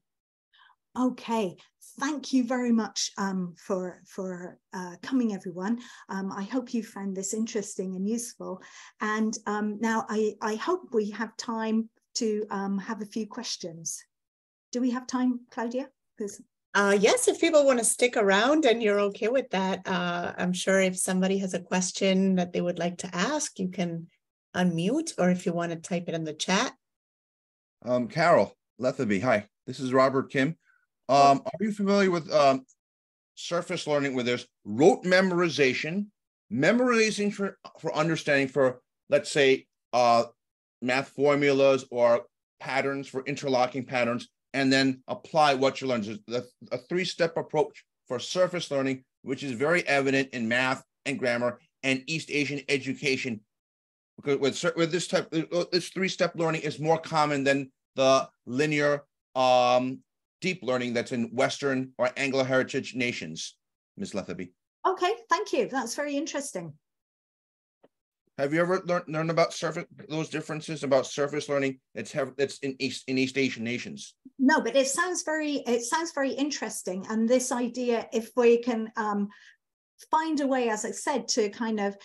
Okay, thank you very much for coming, everyone. I hope you found this interesting and useful. And now I hope we have time to have a few questions. Do we have time, Claudia? Yes, if people want to stick around and you're okay with that, I'm sure if somebody has a question that they would like to ask, you can unmute, or if you want to type it in the chat. Carol, Lethaby, hi, this is Robert Kim. Are you familiar with surface learning, where there's rote memorization, memorizing for understanding, for, let's say, math formulas or patterns, for interlocking patterns, and then apply what you learn? There's a three-step approach for surface learning, which is very evident in math and grammar and East Asian education. Because with this three-step learning is more common than the linear deep learning that's in Western or Anglo heritage nations, Ms. Lethaby. Okay, thank you. That's very interesting. Have you ever learned about those differences about surface learning? It's in East Asian nations. No, but it sounds very interesting. And this idea, if we can find a way, as I said, to kind of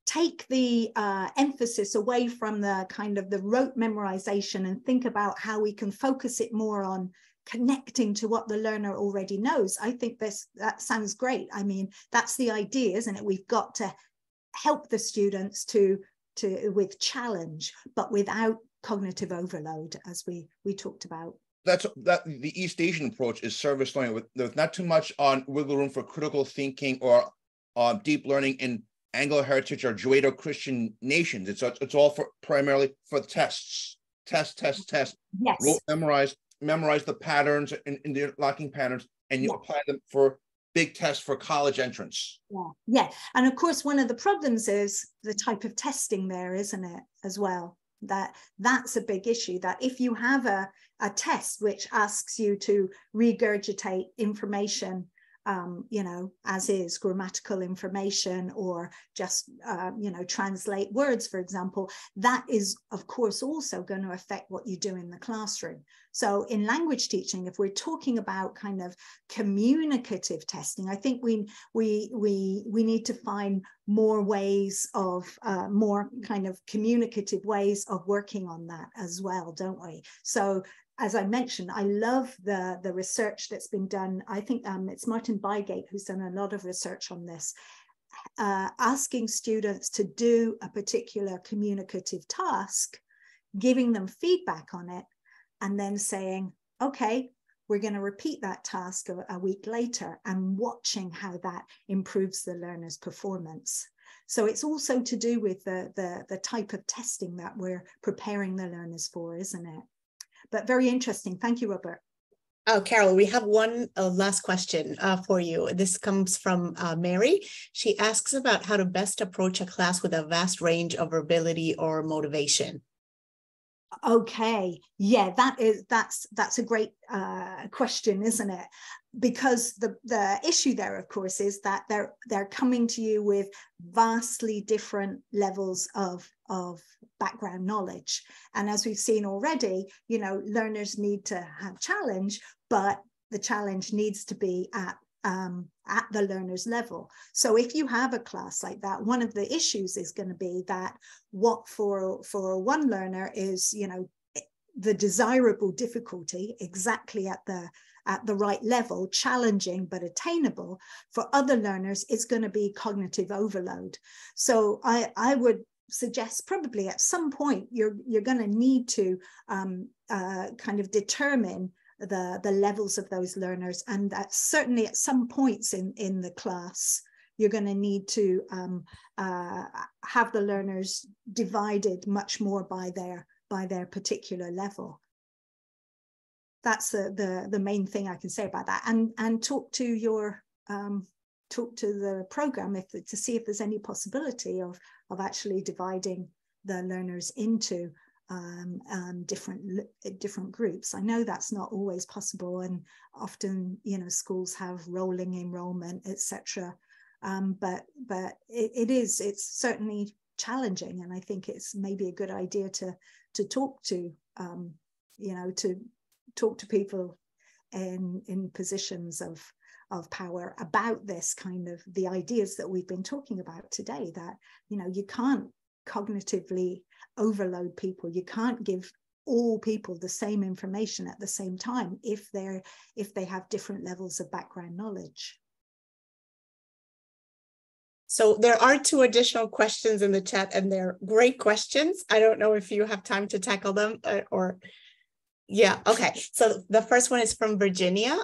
take the emphasis away from the kind of the rote memorization and think about how we can focus it more on connecting to what the learner already knows. I think that sounds great. I mean, that's the idea, isn't it? We've got to help the students with challenge, but without cognitive overload, as we talked about. That the East Asian approach is service learning with not too much on wiggle room for critical thinking or deep learning in Anglo heritage or Judeo-Christian nations. It's all primarily for tests. Test. Yes. Rote memorize the patterns and the locking patterns, and you apply them for big tests for college entrance. Yeah. And of course, one of the problems is the type of testing there, isn't it, as well? That's a big issue, that if you have a test which asks you to regurgitate information, as is grammatical information, or just, translate words, for example, that is, of course, also going to affect what you do in the classroom. So in language teaching, if we're talking about kind of communicative testing, I think we need to find more ways of, more kind of communicative ways of working on that as well, don't we? So as I mentioned, I love the research that's been done. I think it's Martin Bygate who's done a lot of research on this, asking students to do a particular communicative task, giving them feedback on it, and then saying, okay, we're going to repeat that task a week later, and watching how that improves the learner's performance. So it's also to do with the type of testing that we're preparing the learners for, isn't it? But very interesting. Thank you, Robert. Oh, Carol, we have one last question for you. This comes from Mary. She asks about how to best approach a class with a vast range of ability or motivation. Okay, yeah, that's a great question, isn't it? Because the issue there, of course, is that they're coming to you with vastly different levels of background knowledge, and as we've seen already, learners need to have challenge, but the challenge needs to be at the learner's level. So if you have a class like that, one of the issues is going to be that what for one learner is, you know, the desirable difficulty exactly at the right level, challenging but attainable. For other learners, it's going to be cognitive overload. So I would suggest probably at some point you're going to need to kind of determine the levels of those learners, and that certainly at some points in the class you're going to need to have the learners divided much more by their particular level. That's the main thing I can say about that. And talk to your talk to the program to see if there's any possibility of actually dividing the learners into different groups. I know that's not always possible, and often, you know, schools have rolling enrollment, etc. But it's certainly challenging, and I think it's maybe a good idea to talk to talk to people in positions of power about this kind of the ideas that we've been talking about today, that, you know, you can't cognitively overload people. You can't give all people the same information at the same time if they have different levels of background knowledge. So there are 2 additional questions in the chat, and they're great questions. I don't know if you have time to tackle them or... Yeah, okay. So the first one is from Virginia.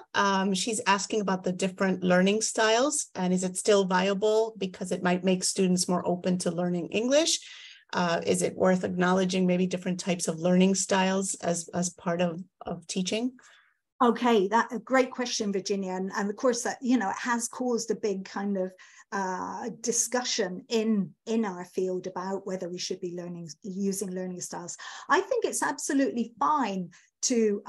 She's asking about the different learning styles, and is it still viable because it might make students more open to learning English? Is it worth acknowledging maybe different types of learning styles as part of teaching? Okay, that's a great question, Virginia. And of course, that, you know, it has caused a big kind of discussion in our field about whether we should be using learning styles. I think it's absolutely fine to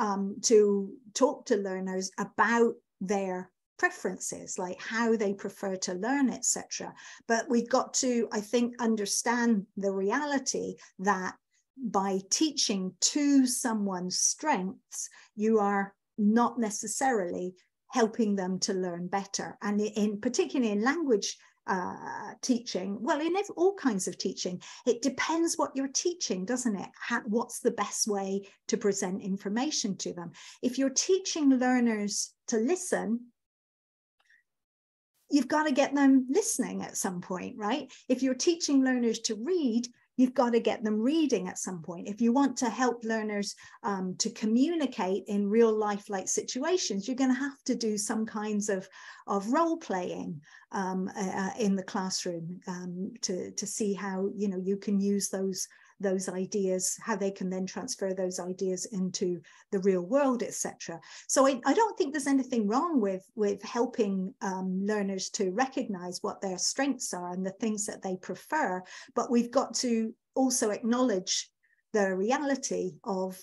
talk to learners about their preferences, like how they prefer to learn, etc. But we've got to, I think, understand the reality that by teaching to someone's strengths, you are not necessarily helping them to learn better. And particularly in language teaching, well, in all kinds of teaching, it depends what you're teaching, doesn't it? What's the best way to present information to them? If you're teaching learners to listen, you've got to get them listening at some point, right? If you're teaching learners to read, you've got to get them reading at some point. If you want to help learners to communicate in real life-like situations, you're going to have to do some kinds of role playing in the classroom to see how, you know, you can use those ideas, how they can then transfer those ideas into the real world, etc. So I don't think there's anything wrong with helping learners to recognize what their strengths are and the things that they prefer, but we've got to also acknowledge the reality of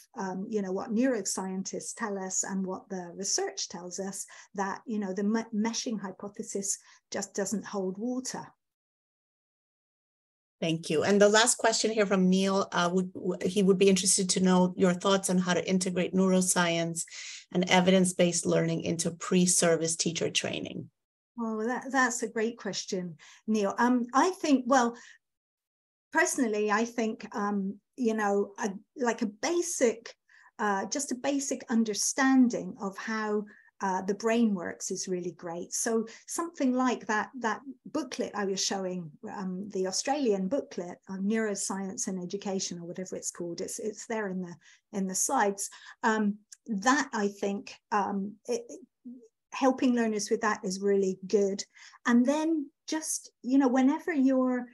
you know, what neuroscientists tell us and what the research tells us, that, you know, the meshing hypothesis just doesn't hold water. Thank you. And the last question here from Neil, he would be interested to know your thoughts on how to integrate neuroscience and evidence-based learning into pre-service teacher training. Oh, that's a great question, Neil. I think, well, personally, I think, you know, like a basic, just a basic understanding of how the brain works is really great. So something like that booklet I was showing, the Australian booklet on Neuroscience and Education, or whatever it's called, it's there in the slides. That, I think, helping learners with that is really good. And then just, you know, whenever you're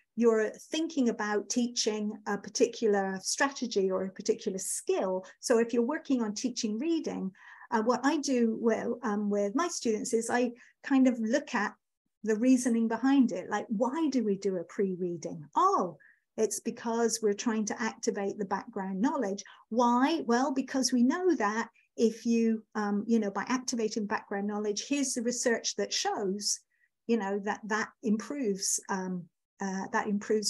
thinking about teaching a particular strategy or a particular skill, so if you're working on teaching reading, what I do with my students is I kind of look at the reasoning behind it. Like, why do we do a pre-reading? Oh, it's because we're trying to activate the background knowledge. Why? Well, because we know that if you, you know, by activating background knowledge, here's the research that shows, you know, that improves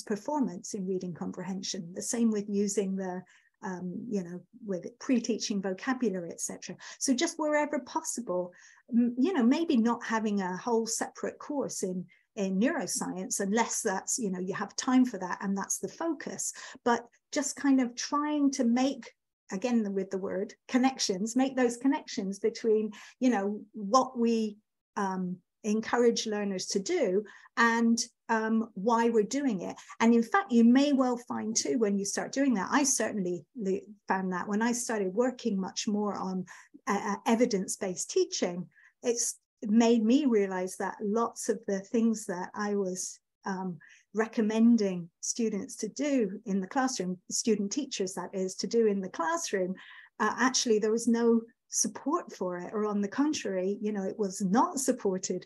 performance in reading comprehension. The same with using the you know, with pre-teaching vocabulary, etc. So just wherever possible, you know, maybe not having a whole separate course in neuroscience, unless that's, you know, you have time for that and that's the focus, but just kind of trying to make, again, with the word connections, make those connections between, you know, what we encourage learners to do and why we're doing it. And in fact, you may well find too, when you start doing that, I certainly found that when I started working much more on evidence-based teaching, it's made me realize that lots of the things that I was recommending students to do in the classroom, student teachers that is, to do in the classroom, actually there was no support for it, or on the contrary, you know, it was not supported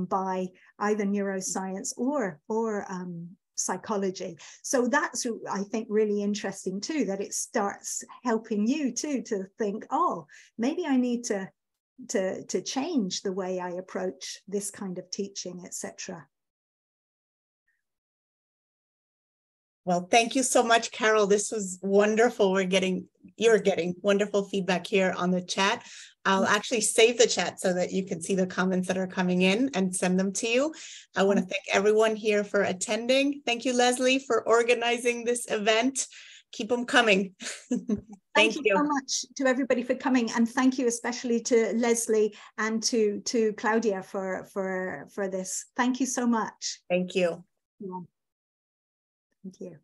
by either neuroscience or psychology. So that's, I think, really interesting too, that it starts helping you too to think, oh, maybe I need to change the way I approach this kind of teaching, etc. Well, thank you so much, Carol. This was wonderful. You're getting wonderful feedback here on the chat. I'll actually save the chat so that you can see the comments that are coming in and send them to you. I want to thank everyone here for attending. Thank you, Leslie, for organizing this event. Keep them coming. Thank you so much to everybody for coming, and thank you especially to Leslie and to Claudia for this. Thank you so much. Thank you. Yeah. Thank you.